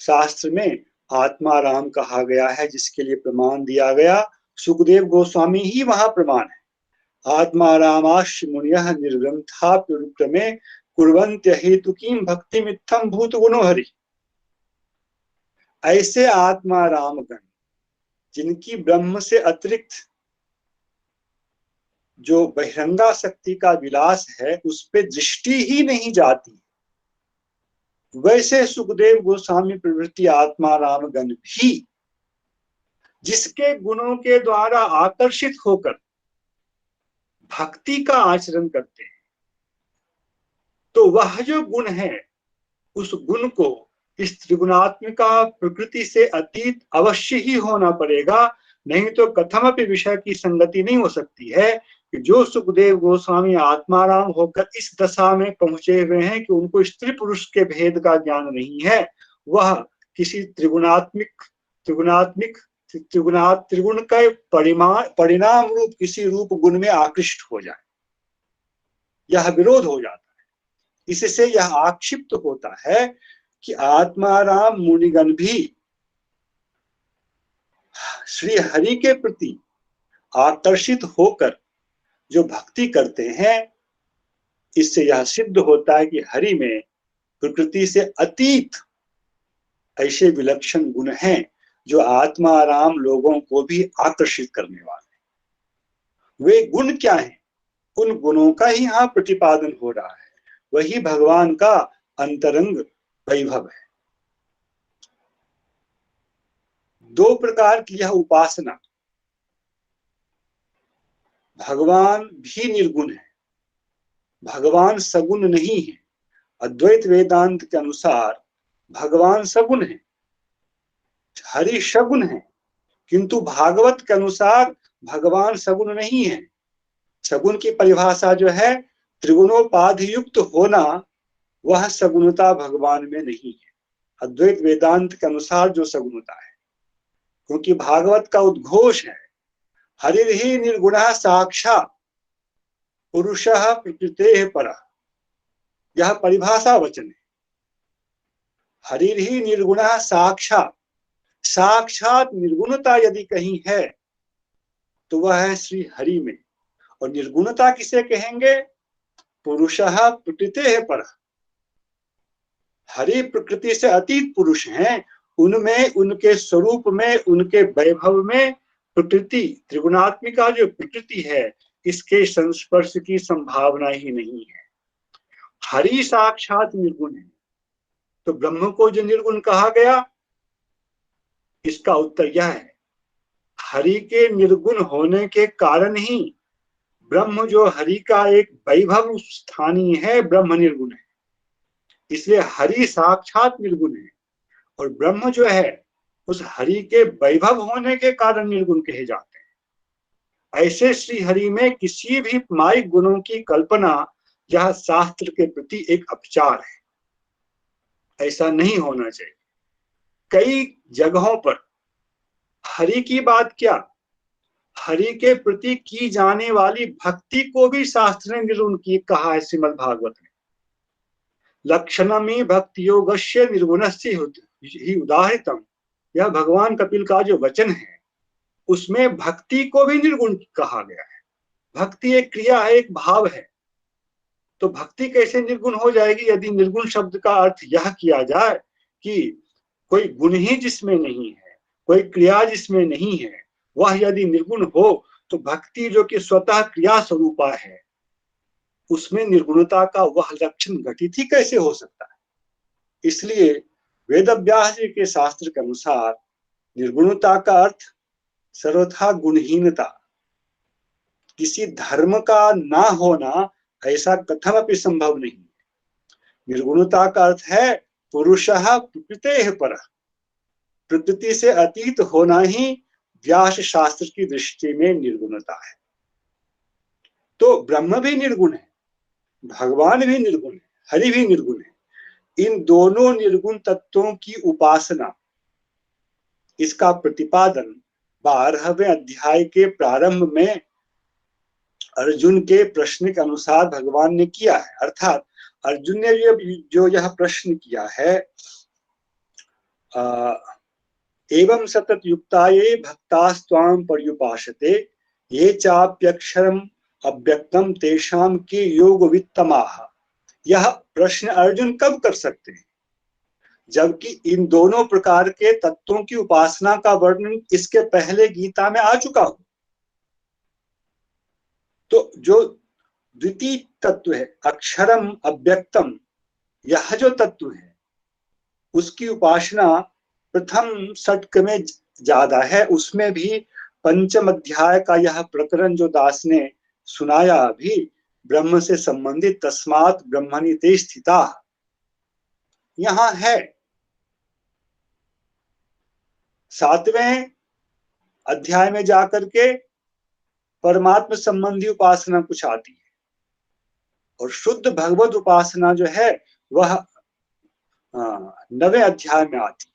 शास्त्र में आत्माराम कहा गया है, जिसके लिए प्रमाण दिया गया सुखदेव गोस्वामी ही वहां प्रमाण है। आत्मारामाश्च मुनियः निर्ग्रंथाप्युपक्रमे कुर्वन्त्य हेतुकीं भक्तिमित्थं भूत गुणो हरि। ऐसे आत्माराम गण जिनकी ब्रह्म से अतिरिक्त जो बहिरंगा शक्ति का विलास है उस पे दृष्टि ही नहीं जाती, वैसे सुखदेव गोस्वामी प्रवृत्ति आत्माराम गण भी जिसके गुणों के द्वारा आकर्षित होकर भक्ति का आचरण करते हैं, तो वह जो गुण है उस गुण को इस त्रिगुणात्मिका प्रकृति से अतीत अवश्य ही होना पड़ेगा, नहीं तो कथमपि विषय की संगति नहीं हो सकती है कि जो सुखदेव गोस्वामी आत्माराम होकर इस दशा में पहुंचे हुए हैं कि उनको स्त्री पुरुष के भेद का ज्ञान नहीं है, वह किसी त्रिगुण का परिणाम रूप किसी रूप गुण में आकृष्ट हो जाए, यह विरोध हो जाता है। इससे यह आक्षिप्त होता है कि आत्माराम मुनिगण भी श्री हरि के प्रति आकर्षित होकर जो भक्ति करते हैं, इससे यह सिद्ध होता है कि हरि में प्रकृति से अतीत ऐसे विलक्षण गुण हैं जो आत्माराम लोगों को भी आकर्षित करने वाले। वे गुण क्या हैं? उन गुणों का ही यहाँ प्रतिपादन हो रहा है, वही भगवान का अंतरंग वैभव है। 2 प्रकार की यह उपासना, भगवान भी निर्गुण है, भगवान सगुण नहीं है। अद्वैत वेदांत के अनुसार भगवान सगुण है, हरि सगुण है, किंतु भागवत के अनुसार भगवान सगुण नहीं है। सगुण की परिभाषा जो है त्रिगुणोपाधि युक्त होना, वह सगुणता भगवान में नहीं है अद्वैत वेदांत के अनुसार जो सगुणता है। क्योंकि भागवत का उद्घोष है हरिर्हि निर्गुणः साक्षात् पुरुषः प्रकृतेः परः। यह परिभाषा वचन है। हरिर्हि निर्गुणः साक्षात्, साक्षात निर्गुणता यदि कहीं है तो वह है श्री हरि में। और निर्गुणता किसे कहेंगे? पुरुषः प्रकृतेः परः। हरि प्रकृति से अतीत पुरुष हैं, उनमें, उनके स्वरूप में, उनके वैभव में प्रकृति, त्रिगुणात्मिका जो प्रकृति है, इसके संस्पर्श की संभावना ही नहीं है। हरि साक्षात निर्गुण है, तो ब्रह्म को जो निर्गुण कहा गया, इसका उत्तर यह है हरि के निर्गुण होने के कारण ही ब्रह्म जो हरि का एक वैभव स्थानीय है, ब्रह्म निर्गुण है। इसलिए हरि साक्षात निर्गुण है और ब्रह्म जो है उस हरि के वैभव होने के कारण निर्गुण कहे जाते हैं। ऐसे श्री हरि में किसी भी माइक गुणों की कल्पना यह शास्त्र के प्रति एक अपचार है। ऐसा नहीं होना चाहिए। कई जगहों पर हरि की बात क्या, हरि के प्रति की जाने वाली भक्ति को भी शास्त्र ने निर्गुण की कहा है। श्रीमद् भागवत में लक्षणमी भक्ति योगस्य निर्गुणस्य ही उदाहृतम, यह भगवान कपिल का जो वचन है उसमें भक्ति को भी निर्गुण कहा गया है। भक्ति एक क्रिया है, एक भाव है, तो भक्ति कैसे निर्गुण हो जाएगी यदि निर्गुण शब्द का अर्थ यह किया जाए कि कोई गुण ही जिसमें नहीं है, कोई क्रिया जिसमें नहीं है, वह यदि निर्गुण हो तो भक्ति जो कि स्वतः क्रिया स्वरूपा है, उसमें निर्गुणता का वह लक्षण घटित ही कैसे हो सकता है। इसलिए वेदव्यास जी के शास्त्र के अनुसार निर्गुणता का अर्थ सर्वथा गुणहीनता, किसी धर्म का ना होना, ऐसा कथमपि संभव नहीं। निर्गुणता का अर्थ है पुरुषः प्रकृतेः परः, प्रकृति से अतीत होना ही व्यास शास्त्र की दृष्टि में निर्गुणता है। तो ब्रह्म भी निर्गुण है, भगवान भी निर्गुण है, हरि भी निर्गुण है। इन दोनों निर्गुण तत्वों की उपासना, इसका प्रतिपादन 12वें अध्याय के प्रारंभ में अर्जुन के प्रश्न के अनुसार भगवान ने किया है। अर्थात अर्जुन ने जो यह प्रश्न किया है, एवं सतत युक्ताये भक्तास्त्वां पर्युपासते ये चाप्यक्षरम अव्यक्तम तेषाम के योग वित्तमाह। यह प्रश्न अर्जुन कब कर सकते हैं जबकि इन दोनों प्रकार के तत्वों की उपासना का वर्णन इसके पहले गीता में आ चुका हो। तो जो द्वितीय तत्व है अक्षरम अव्यक्तम, यह जो तत्व है उसकी उपासना प्रथम षट्क में ज्यादा है। उसमें भी पंचम अध्याय का यह प्रकरण जो दास ने सुनाया भी ब्रह्म से संबंधित, तस्मात् ब्रह्मणि ते स्थिताः, यहां है। 7वें अध्याय में जाकर के परमात्मा संबंधी उपासना कुछ आती है और शुद्ध भगवत उपासना जो है वह 9वें अध्याय में आती है।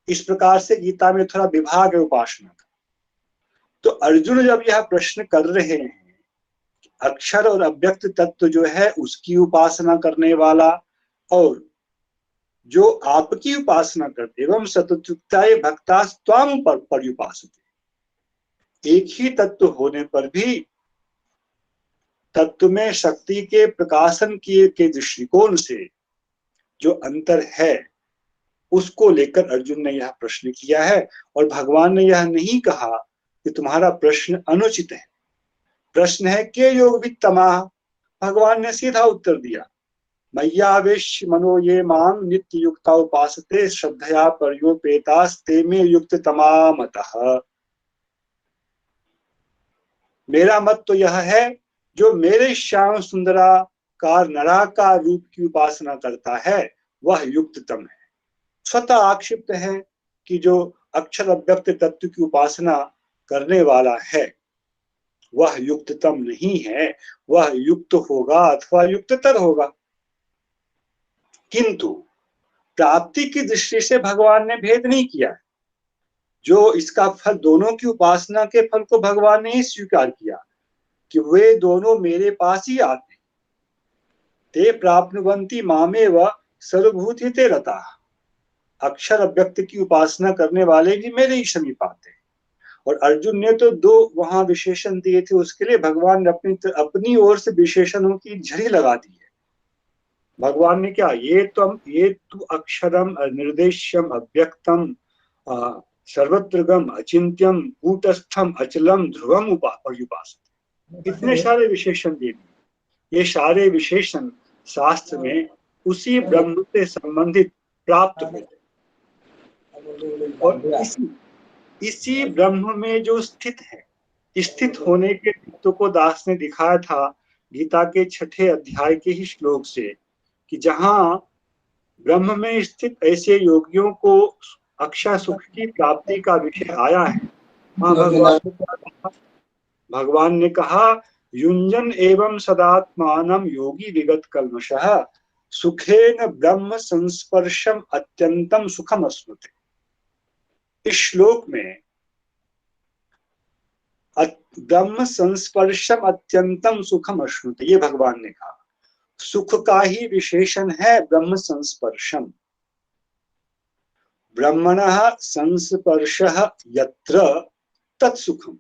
इस प्रकार से गीता में थोड़ा विभाग है उपासना का। तो अर्जुन जब यह प्रश्न कर रहे हैं अक्षर और अव्यक्त तत्व जो है उसकी उपासना करने वाला और जो आपकी उपासना करते, एवं सततयुक्ताये भक्तास्त्वां पर्युपासते, एक ही तत्व होने पर भी तत्व में शक्ति के प्रकाशन के दृष्टिकोण से जो अंतर है उसको लेकर अर्जुन ने यह प्रश्न किया है। और भगवान ने यह नहीं कहा कि तुम्हारा प्रश्न अनुचित है। प्रश्न है के योग वित्तमा, भगवान ने सीधा उत्तर दिया मय्यावेश मनो ये मां नित्य युक्ता उपासते श्रद्धया पर्योपेतास्ते में युक्त तमामतः। मेरा मत तो यह है, जो मेरे श्याम सुंदराकार नराकार रूप की उपासना करता है वह युक्ततम है। स्वतः आक्षिप्त है कि जो अक्षर अव्यक्त तत्व की उपासना करने वाला है वह युक्ततम नहीं है, वह युक्त होगा अथवा युक्ततर होगा। किंतु प्राप्ति की दृष्टि से भगवान ने भेद नहीं किया। जो इसका फल, दोनों की उपासना के फल को भगवान ने ही स्वीकार किया कि वे दोनों मेरे पास ही आते हैं। ते प्राप्नुवन्ति मामेव सर्वभूतिते रता। अक्षर अव्यक्त की उपासना करने वाले भी मेरे ही समीप आते हैं। और अर्जुन ने तो दो वहां विशेषण दिए थे, उसके लिए भगवान ने अपनी ओर से विशेषणों की झड़ी लगा दी है। भगवान ने क्या, ये तु अक्षरम निर्देश्यम अव्यक्तम सर्वत्रगम अचिंत्यम कूटस्थम अचलम ध्रुवम उपासते, इतने सारे विशेषण दे दिए। ये सारे विशेषण शास्त्र में उसी ब्रह्म से संबंधित प्राप्त हुए और इसी ब्रह्म में जो स्थित है, स्थित होने के तत्व को दास ने दिखाया था गीता के 6 अध्याय के ही श्लोक से, कि जहां ब्रह्म में स्थित ऐसे योगियों को अक्षय सुख की प्राप्ति का विषय आया है, भगवान ने कहा युंजन एवं सदात्मानम योगी विगत कल्मषः सुखेन ब्रह्म संस्पर्शम अत्यंतम सुखम अस्नुते। इस श्लोक में ब्रह्म संस्पर्शम अत्यंतम सुखम अश्नुते, ये भगवान ने कहा। सुख का ही विशेषण है ब्रह्म संस्पर्शम। ब्रह्मणः संस्पर्शः यत्र तत्सुखम।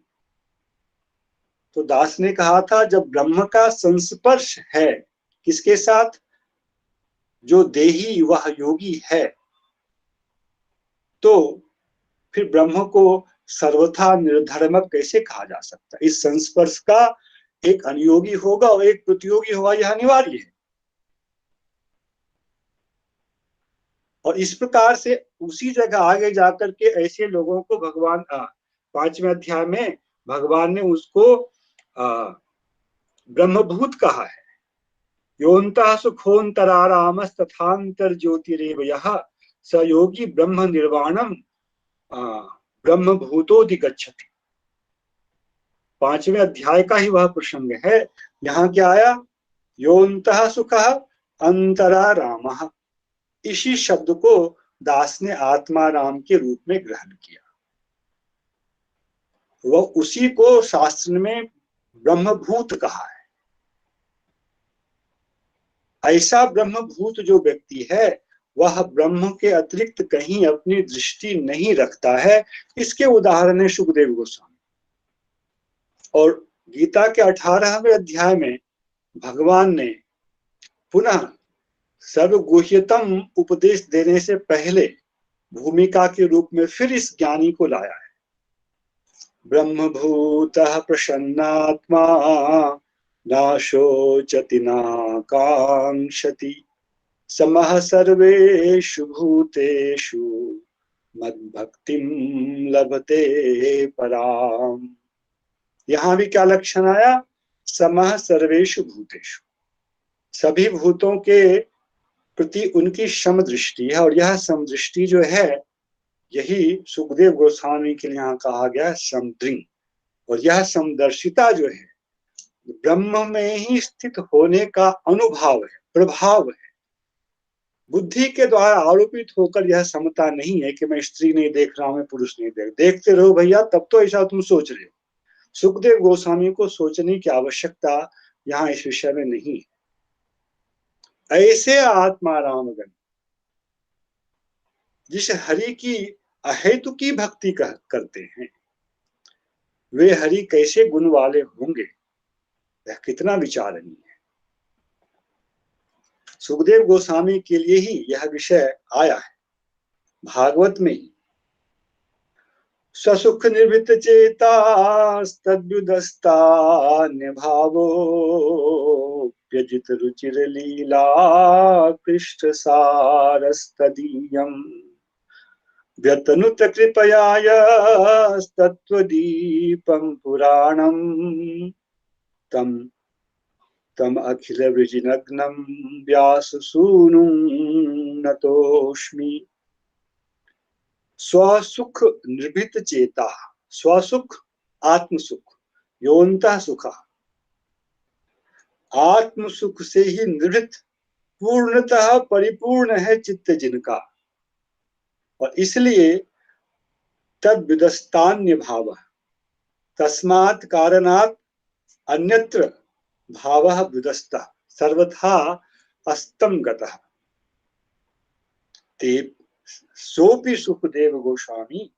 तो दास ने कहा था जब ब्रह्म का संस्पर्श है किसके साथ, जो देही वह योगी है, तो फिर ब्रह्म को सर्वथा निर्धर्मक कैसे कहा जा सकता। इस संस्पर्श का एक अनुयोगी होगा और एक प्रतियोगी होगा, यह अनिवार्य है। और इस प्रकार से उसी जगह आगे जाकर के ऐसे लोगों को भगवान 5वें अध्याय में भगवान ने उसको ब्रह्मभूत कहा है। योऽन्तः सुखोऽन्तरारामस् तथान्तर ज्योतिरेव यः स योगी ब्रह्म निर्वाणम ब्रह्मभूतोऽधिगच्छति। 5वें अध्याय का ही वह प्रसंग है। यहाँ क्या आया, योऽन्तः सुखः अन्तरारामः। इसी शब्द को दास ने आत्मा राम के रूप में ग्रहण किया। वह उसी को शास्त्र में ब्रह्मभूत कहा है। ऐसा ब्रह्मभूत जो व्यक्ति है वह ब्रह्म के अतिरिक्त कहीं अपनी दृष्टि नहीं रखता है। इसके उदाहरण है सुखदेव गोस्वामी। और गीता के 18वें अध्याय में भगवान ने पुनः सर्वगुह्यतम उपदेश देने से पहले भूमिका के रूप में फिर इस ज्ञानी को लाया है। ब्रह्मभूतः प्रसन्नात्मा न शोचति न कांक्षति समः सर्वेषु भूतेषु मद्भक्तिं लभते पराम। यहाँ भी क्या लक्षण आया, समः सर्वेषु भूतेषु, सभी भूतों के प्रति उनकी समदृष्टि है। और यह समदृष्टि जो है यही सुखदेव गोस्वामी के लिए यहाँ कहा गया समदृंग। और यह समदर्शिता जो है ब्रह्म में ही स्थित होने का अनुभव है, प्रभाव है। बुद्धि के द्वारा आरोपित होकर यह समता नहीं है कि मैं स्त्री नहीं देख रहा हूं, मैं पुरुष नहीं देखते रहो भैया, तब तो ऐसा तुम सोच रहे हो। सुखदेव गोस्वामी को सोचने की आवश्यकता यहाँ इस विषय में नहीं है। ऐसे आत्मा रामगण जिस हरि की अहेतु की भक्ति करते हैं, वे हरि कैसे गुण वाले होंगे, यह कितना विचारणीय है। सुखदेव गोस्वामी के लिए ही यह विषय आया है भागवत में ही। स्वसुख निर्वृत चेता तद्युदस्तान्य भावो व्यजित रुचिर लीला कृष्ण सारस्तदीयम व्यतनुत कृपयायस्तत्त्वदीपं पुराणं तम तम अखिल वृजिनग्नं व्याससूनुं नतोऽस्मि। स्वसुख निर्भीत चेता, स्वसुख आत्मसुख, योऽन्तः सुखः, आत्मसुख से ही निर्भीत पूर्णतः परिपूर्ण है चित्त जिनका, और इसलिए तद विदस्तान्य भाव, तस्मात् कारणात् अन्यत्र भावः विदस्तः सर्वथा अस्तम गतः। ते सोपि सुखदेव गोस्वामी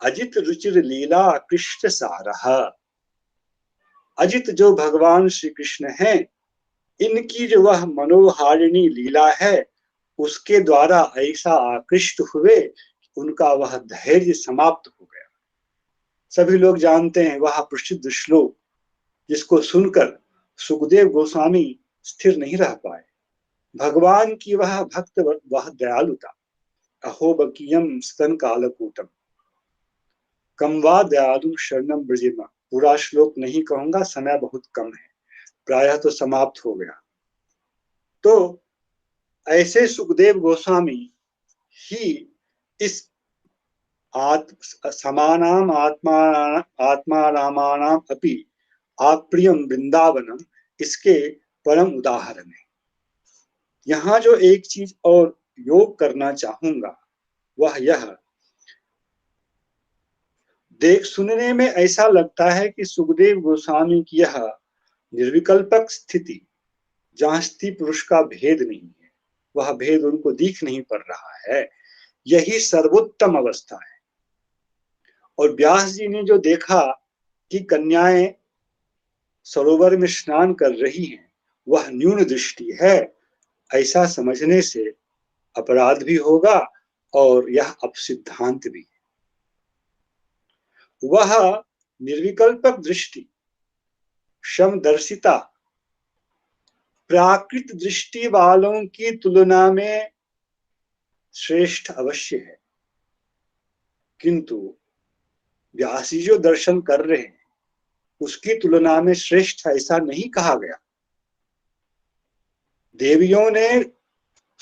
अजित रुचिर लीला कृष्ण सारः। अजित जो भगवान श्री कृष्ण हैं, इनकी जो वह मनोहारिणी लीला है, उसके द्वारा ऐसा आकृष्ट हुए, उनका वह धैर्य समाप्त हो गया। सभी लोग जानते हैं वह प्रसिद्ध श्लोक, जिसको सुनकर सुखदेव गोस्वामी स्थिर नहीं रह पाए। भगवान की वह भक्त वह दयालुता, अहो बकीयम स्तन कालकूटम कम वा दयालु शरणम ब्रजेमा। पूरा श्लोक नहीं कहूंगा, समय बहुत कम है, प्रायः तो समाप्त हो गया। तो ऐसे सुखदेव गोस्वामी ही इस समानाम आत्मारामाणाम अपि आप्रियम वृंदावनम, इसके परम उदाहरण है। यहाँ जो एक चीज और योग करना चाहूंगा वह यह, देख सुनने में ऐसा लगता है कि सुखदेव गोस्वामी की यह निर्विकल्पक स्थिति, जहां स्त्री पुरुष का भेद नहीं है, वह भेद उनको दिख नहीं पड़ रहा है, यही सर्वोत्तम अवस्था है। और व्यास जी ने जो देखा कि कन्याएं सरोवर में स्नान कर रही हैं, वह न्यून दृष्टि है, ऐसा समझने से अपराध भी होगा और यह अपसिद्धांत भी है। वह निर्विकल्पक दृष्टि, समदर्शिता प्राकृत दृष्टि वालों की तुलना में श्रेष्ठ अवश्य है, किंतु व्यास जी जो दर्शन कर रहे हैं उसकी तुलना में श्रेष्ठ ऐसा नहीं कहा गया। देवियों ने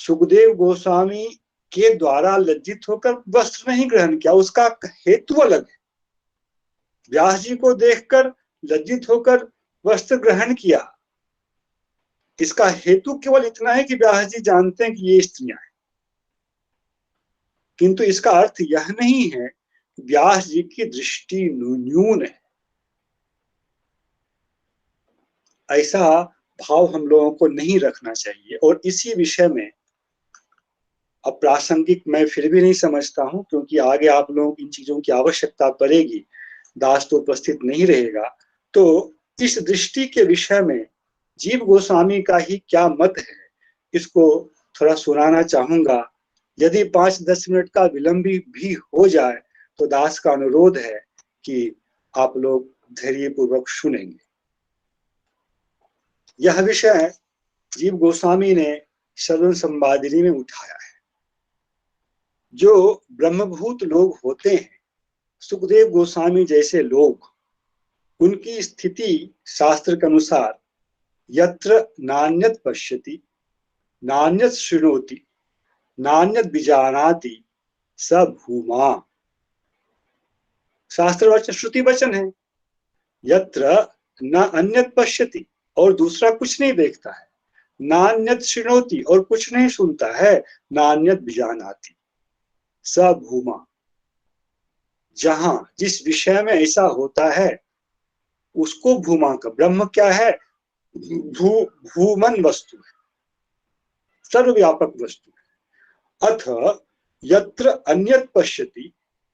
सुखदेव गोस्वामी के द्वारा लज्जित होकर वस्त्र नहीं ग्रहण किया, उसका हेतु अलग है। व्यास जी को देखकर लज्जित होकर वस्त्र ग्रहण किया, इसका हेतु केवल इतना है कि व्यास जी जानते हैं कि ये स्त्रियां हैं, किंतु इसका अर्थ यह नहीं है कि व्यास जी की दृष्टि न्यून है। ऐसा भाव हम लोगों को नहीं रखना चाहिए। और इसी विषय में अप्रासंगिक मैं फिर भी नहीं समझता हूं, क्योंकि आगे आप लोगों को इन चीजों की आवश्यकता पड़ेगी, दास तो उपस्थित नहीं रहेगा। तो इस दृष्टि के विषय में जीव गोस्वामी का ही क्या मत है, इसको थोड़ा सुनाना चाहूंगा। यदि 5-10 मिनट का विलंब भी हो जाए तो दास का अनुरोध है कि आप लोग धैर्यपूर्वक सुनेंगे। यह विषय जीव गोस्वामी ने शरण संवादिनी में उठाया है। जो ब्रह्मभूत लोग होते हैं, सुखदेव गोस्वामी जैसे लोग, उनकी स्थिति शास्त्र के अनुसार यत्र नान्यत पश्यति, नान्यत शृणोति, नान्यत विजानाति स भूमा। शास्त्र वचन श्रुति वचन है। यत्र न अन्यत पश्यति, और दूसरा कुछ नहीं देखता है, नान्यत शृणोति, और कुछ नहीं सुनता है, नान्यत विजानाति स भूमा। जहां जिस विषय में ऐसा होता है उसको भूमा का, ब्रह्म क्या है, भूमन वस्तु है, सर्वव्यापक वस्तु है। अथ यत्र अन्यत पश्यति,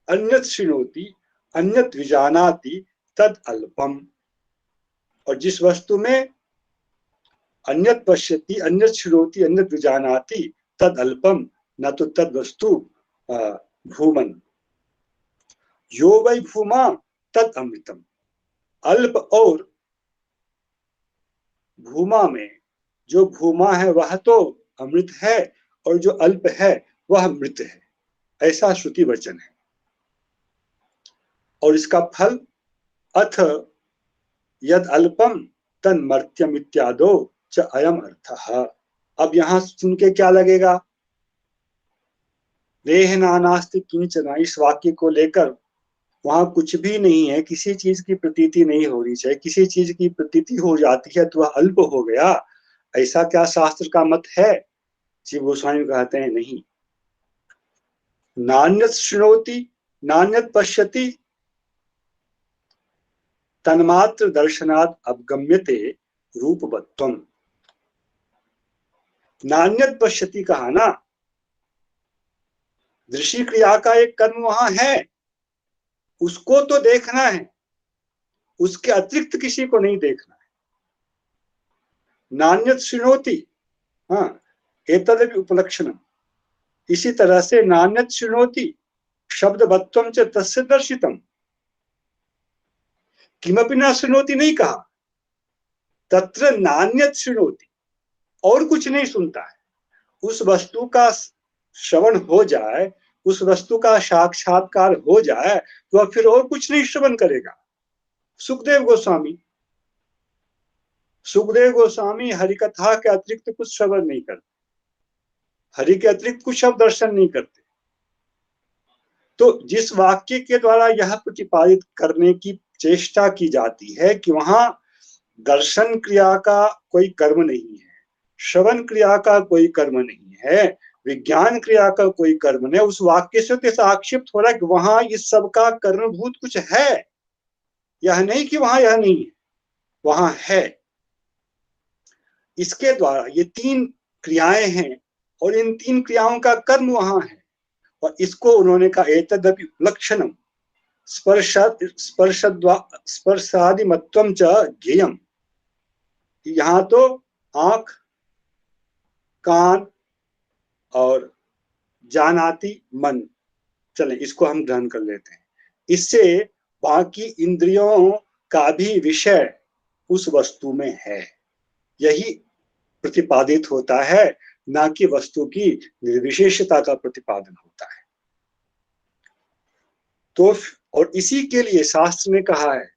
अन्यत शृणोति, अन्यत विजानाति तद अल्पम। और जिस वस्तु में अन्यत पश्यति, अन्यत शृणोति, अन्यत विजानाति तद अल्पम, न तो तद वस्तु भूमन। यो वै भूमा तद अमृतम। अल्प और भूमा में, जो भूमा है वह तो अमृत है, और जो अल्प है वह मृत है। ऐसा श्रुति वचन है। और इसका फल अथ यद अल्पम तन मर्त्यम इत्यादो च अयम अर्थः। अब यहां सुन के क्या लगेगा, देह नानास्ति किंचन, इस वाक्य को लेकर वहां कुछ भी नहीं है, किसी चीज की प्रतीति नहीं होनी चाहिए, किसी चीज की प्रतीति हो जाती है तो वह अल्प हो गया, ऐसा क्या शास्त्र का मत है? शिव गोस्वामी कहते हैं नहीं। नान्यत शृणोति नान्यत पश्यति तन्मात्र दर्शनात् अवगम्यते रूपवत्वम। नान्यत पश्यति कहा ना, दृश्य क्रिया का एक कर्म वहां है, उसको तो देखना है, उसके अतिरिक्त किसी को नहीं देखना है। नान्यत शृणोति, हाँ, एतदपि उपलक्षणम। इसी तरह से नान्यत शृणोति शब्दवत्वम च तस्य दर्शितम, किमपि न शृणोति नहीं कहा, तत्र नान्यत शृणोति, और कुछ नहीं सुनता है। उस वस्तु का श्रवण हो जाए, उस वस्तु का साक्षात्कार हो जाए तो वह फिर और कुछ नहीं श्रवण करेगा। सुखदेव गोस्वामी हरिकथा के अतिरिक्त कुछ श्रवण नहीं करते, हरि के अतिरिक्त कुछ अब दर्शन नहीं करते। तो जिस वाक्य के द्वारा यह प्रतिपादित करने की चेष्टा की जाती है कि वहां दर्शन क्रिया का कोई कर्म नहीं है, श्रवण क्रिया का कोई कर्म नहीं है, विज्ञान क्रिया का कोई कर्म नहीं, उस वाक्य से तो आक्षेप हो रहा है कि वहां इस सब का कर्मभूत कुछ है। यह नहीं कि वहां यह नहीं है, वहां है। इसके द्वारा ये तीन क्रियाएं हैं और इन तीन क्रियाओं का कर्म वहां है, और इसको उन्होंने कहा एतदपि लक्षणम स्पर्शादिमत्वम च ज्ञेयम। यहाँ तो आंख, कान और जानाति मन, चले इसको हम ग्रहण कर लेते हैं। इससे बाकी इंद्रियों का भी विषय उस वस्तु में है, यही प्रतिपादित होता है, ना कि वस्तु की निर्विशेषता का प्रतिपादन होता है। तो और इसी के लिए शास्त्र ने कहा है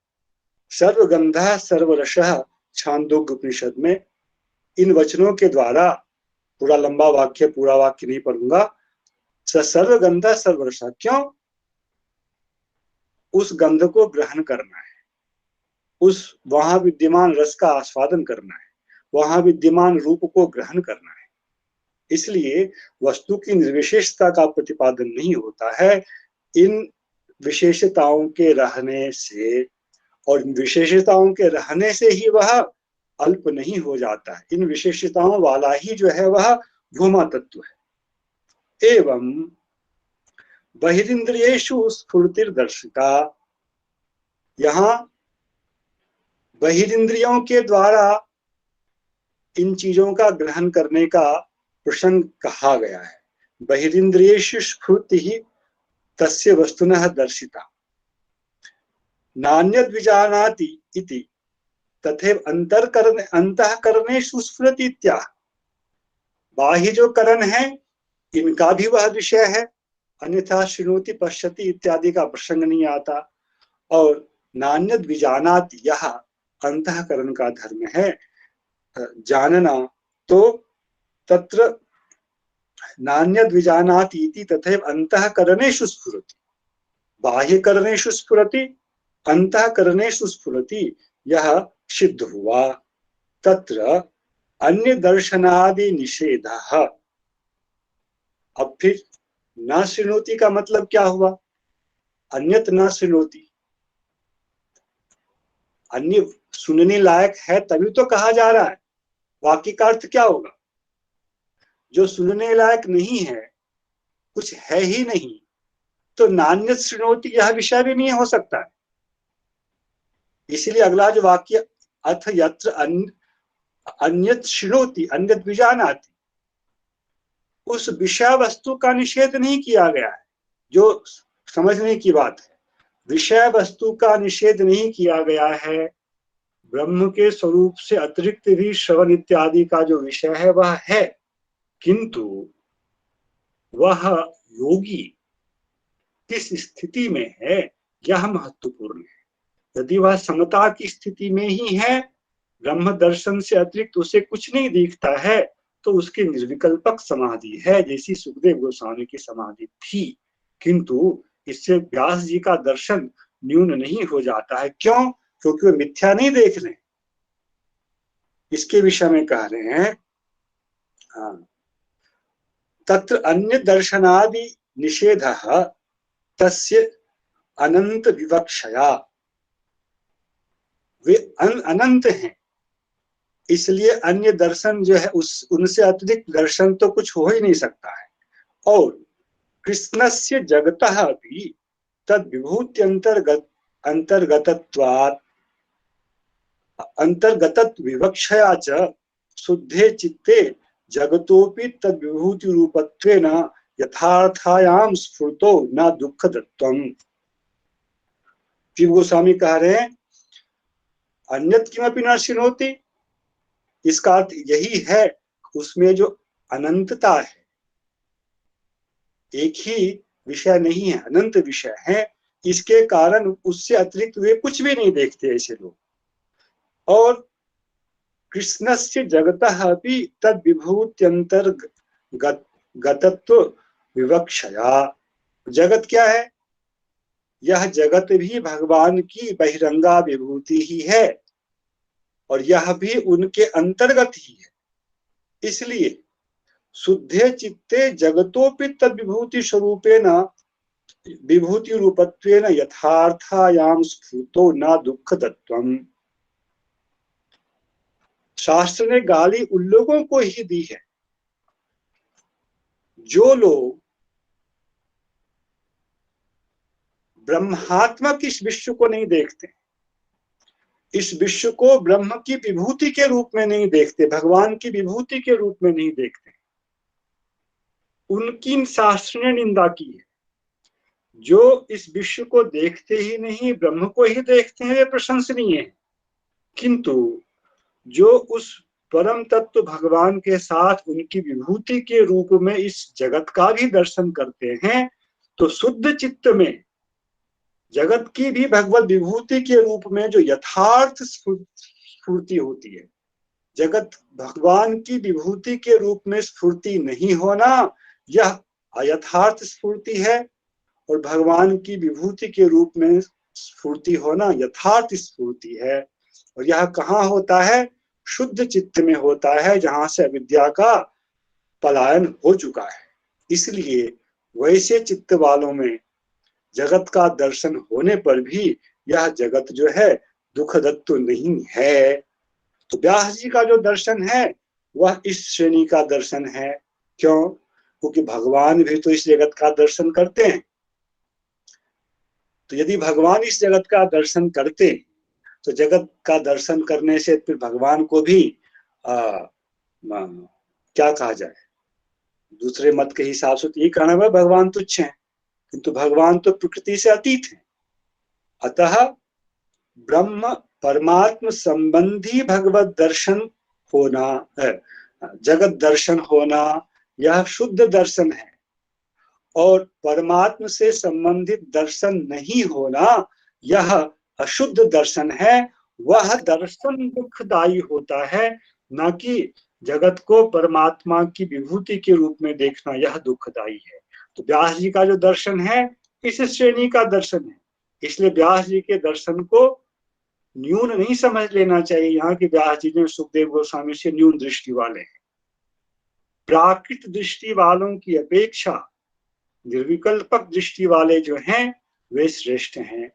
सर्वगंधा सर्वरसः, छांदोग्य उपनिषद में। इन वचनों के द्वारा, पूरा लंबा वाक्य, पूरा वाक्य नहीं पढ़ूंगा, सर्वगंधा सर्वरसः, क्यों? उस गंध को ग्रहण करना है, उस वहां विद्यमान रस का आस्वादन करना है, वहां विद्यमान रूप को ग्रहण करना है। इसलिए वस्तु की निर्विशेषता का प्रतिपादन नहीं होता है इन विशेषताओं के रहने से, और विशेषताओं के रहने से ही वह अल्प नहीं हो जाता है। इन विशेषताओं वाला ही जो है वह भूमा तत्व है। एवं बहिरिंद्रियेषु स्फुर्तिर्दर्शिता, यहाँ बहिरिंद्रियों के द्वारा इन चीजों का ग्रहण करने का प्रसंग कहा गया है। बहिरिंद्रियेषु स्फुर्ति ही तस्य वस्तुनः दर्शिता, नान्यद् विजानाति इति तथैव अंतःकरणेषु स्फुरति इत्याह। बाह्य जो करण है इनका भी वह विषय है, अन्यथा शृणोति पश्यति इत्यादि का प्रसंग नहीं आता। और नान्यद् विजानाति, यह अंतःकरण का धर्म है, जानना। तो तत्र नान्यद् विजानाति इति तथैव अंतःकरणेषु स्फुरति, बाह्यकरणेषु स्फुरति, अंतःकरणेषु स्फुरति, यह सिद्ध हुआ। तत्र अन्य दर्शनादि निषेधः। अब फिर न शृणोति का मतलब क्या हुआ? अन्यत न शृणोति, अन्य सुनने लायक है तभी तो कहा जा रहा है। वाक्य का अर्थ क्या होगा? जो सुनने लायक नहीं है, कुछ है ही नहीं, तो नान्यत शृणोति यह विषय भी नहीं हो सकता है। इसलिए अगला जो वाक्य अथ यत्र अन्यत शृणोति अन्यत विजानाति, उस विषय वस्तु का निषेध नहीं किया गया है, जो समझने की बात है। विषय वस्तु का निषेध नहीं किया गया है, ब्रह्म के स्वरूप से अतिरिक्त भी श्रवण इत्यादि का जो विषय है वह है, किंतु वह योगी किस स्थिति में है, यह महत्वपूर्ण है। यदि वह समता की स्थिति में ही है, ब्रह्म दर्शन से अतिरिक्त उसे कुछ नहीं दिखता है, तो उसकी निर्विकल्पक समाधि है, जैसी सुखदेव गोस्वामी की समाधि थी। किंतु इससे व्यास जी का दर्शन न्यून नहीं हो जाता है। क्यों? क्योंकि वो मिथ्या नहीं देख रहे। इसके विषय में कह रहे हैं, हाँ, तत्र अन्य दर्शनादि निषेधः तस्य अनंत विवक्षया। वे अनंत हैं, इसलिए अन्य दर्शन जो है उनसे अतिरिक्त दर्शन तो कुछ हो ही नहीं सकता है। और कृष्णस्य जगतः अपि तद विभूत्यंतर्गत अंतर्गतत्वात् अंतर्गतत विवक्षया च शुद्धे चित्ते जगतोपि तद विभूति रूपत्वेन यथार्थायाम स्फुरतो न दुःखदत्वम्। शिव गोस्वामी कह रहे हैं, अन्यत किमपि न शृणोति, इसका अर्थ यही है, उसमें जो अनंतता है, एक ही विषय नहीं है, अनंत विषय है, इसके कारण उससे अतिरिक्त वे कुछ भी नहीं देखते ऐसे लोग। और कृष्णस्य जगतः अपि तद विभूत्यंतर्गतत्व विवक्षया। जगत क्या है? यह जगत भी भगवान की बहिरंगा विभूति ही है, और यह भी उनके अंतर्गत ही है। इसलिए शुद्धे चित्ते जगतोपि तद विभूति स्वरूपेण विभूति रूपत्वेन यथार्थायाम स्फुतो न दुःखदत्वम्। शास्त्र ने गाली उन लोगों को ही दी है जो लोग ब्रह्मात्मक इस विश्व को नहीं देखते, इस विश्व को ब्रह्म की विभूति के रूप में नहीं देखते, भगवान की विभूति के रूप में नहीं देखते, उनकी शास्त्र ने निंदा की है। जो इस विश्व को देखते ही नहीं, ब्रह्म को ही देखते हैं, वे प्रशंसनीय हैं। किंतु जो उस परम तत्व भगवान के साथ उनकी विभूति के रूप में इस जगत का भी दर्शन करते हैं, तो शुद्ध चित्त में जगत की भी भगवत विभूति के रूप में जो यथार्थ स्फूर्ति होती है, जगत भगवान की विभूति के रूप में स्फूर्ति नहीं होना, यह अयथार्थ स्फूर्ति है, और भगवान की विभूति के रूप में स्फूर्ति होना यथार्थ स्फूर्ति है। और यह कहाँ होता है? शुद्ध चित्त में होता है, जहां से अविद्या का पलायन हो चुका है। इसलिए वैसे चित्त वालों में जगत का दर्शन होने पर भी यह जगत जो है दुखदत्त तो नहीं है। तो व्यास जी का जो दर्शन है वह इस श्रेणी का दर्शन है। क्यों? क्योंकि भगवान भी तो इस जगत का दर्शन करते हैं। तो यदि भगवान इस जगत का दर्शन करते, तो जगत का दर्शन करने से फिर भगवान को भी क्या कहा जाए, दूसरे मत के हिसाब से तो ये कहना है भगवान तुच्छ हैं, किंतु भगवान तो प्रकृति से अतीत है। अतः ब्रह्म परमात्म संबंधी भगवत दर्शन होना, जगत दर्शन होना, यह शुद्ध दर्शन है। और परमात्म से संबंधित दर्शन नहीं होना, यह अशुद्ध दर्शन है। वह दर्शन दुखदायी होता है, न कि जगत को परमात्मा की विभूति के रूप में देखना, यह दुखदायी है। तो व्यास जी का जो दर्शन है इस श्रेणी का दर्शन है। इसलिए व्यास जी के दर्शन को न्यून नहीं समझ लेना चाहिए। यहाँ के व्यास जी ने सुखदेव गोस्वामी से न्यून दृष्टि वाले हैं। प्राकृत दृष्टि वालों की अपेक्षा निर्विकल्पक दृष्टि वाले जो हैं वे श्रेष्ठ हैं,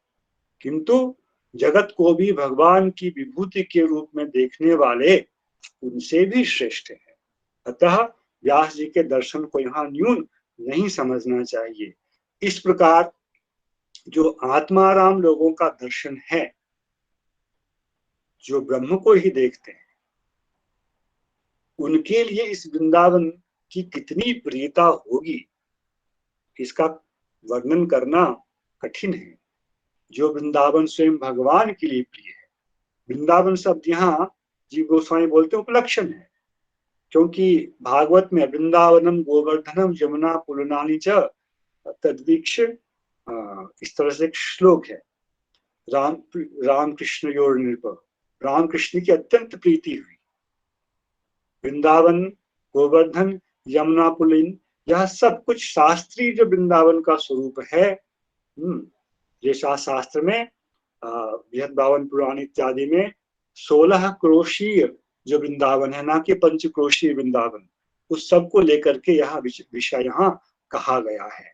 किंतु जगत को भी भगवान की विभूति के रूप में देखने वाले उनसे भी श्रेष्ठ हैं। अतः व्यास जी के दर्शन को यहाँ न्यून नहीं समझना चाहिए। इस प्रकार जो आत्माराम लोगों का दर्शन है, जो ब्रह्म को ही देखते हैं, उनके लिए इस वृंदावन की कितनी प्रियता होगी इसका वर्णन करना कठिन है। जो वृंदावन स्वयं भगवान के लिए प्रिय है। वृंदावन शब्द यहाँ जीव गोस्वामी बोलते हैं उपलक्षण है, क्योंकि भागवत में वृंदावनम गोवर्धनम यमुना पुलनानि च तद्वीक्ष इस तरह से एक श्लोक है, राम कृष्ण योर नृप, राम कृष्ण की अत्यंत प्रीति हुई। वृंदावन, गोवर्धन, यमुना पुलिन, यह सब कुछ शास्त्रीय जो वृंदावन का स्वरूप है। ये शास्त्र में बृहद बावन पुराण इत्यादि में 16 क्रोशीय जो वृंदावन है, ना कि पंचक्रोशीय वृंदावन, उस सब को लेकर के यह विषय यहाँ कहा गया है।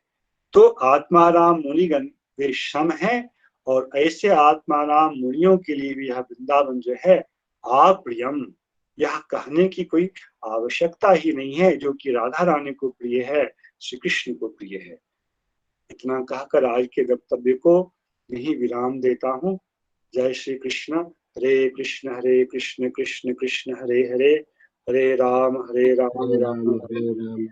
तो आत्माराम मुनिगण वे सम है, और ऐसे आत्माराम मुनियों के लिए भी यह वृंदावन जो है अप्रियम, यह कहने की कोई आवश्यकता ही नहीं है। जो कि राधा रानी को प्रिय है, श्री कृष्ण को प्रिय है। इतना कहकर आज के वक्तव्य को यही विराम देता हूँ। जय श्री कृष्ण। हरे कृष्ण कृष्ण कृष्ण हरे हरे, हरे राम हरे राम राम हरे राम।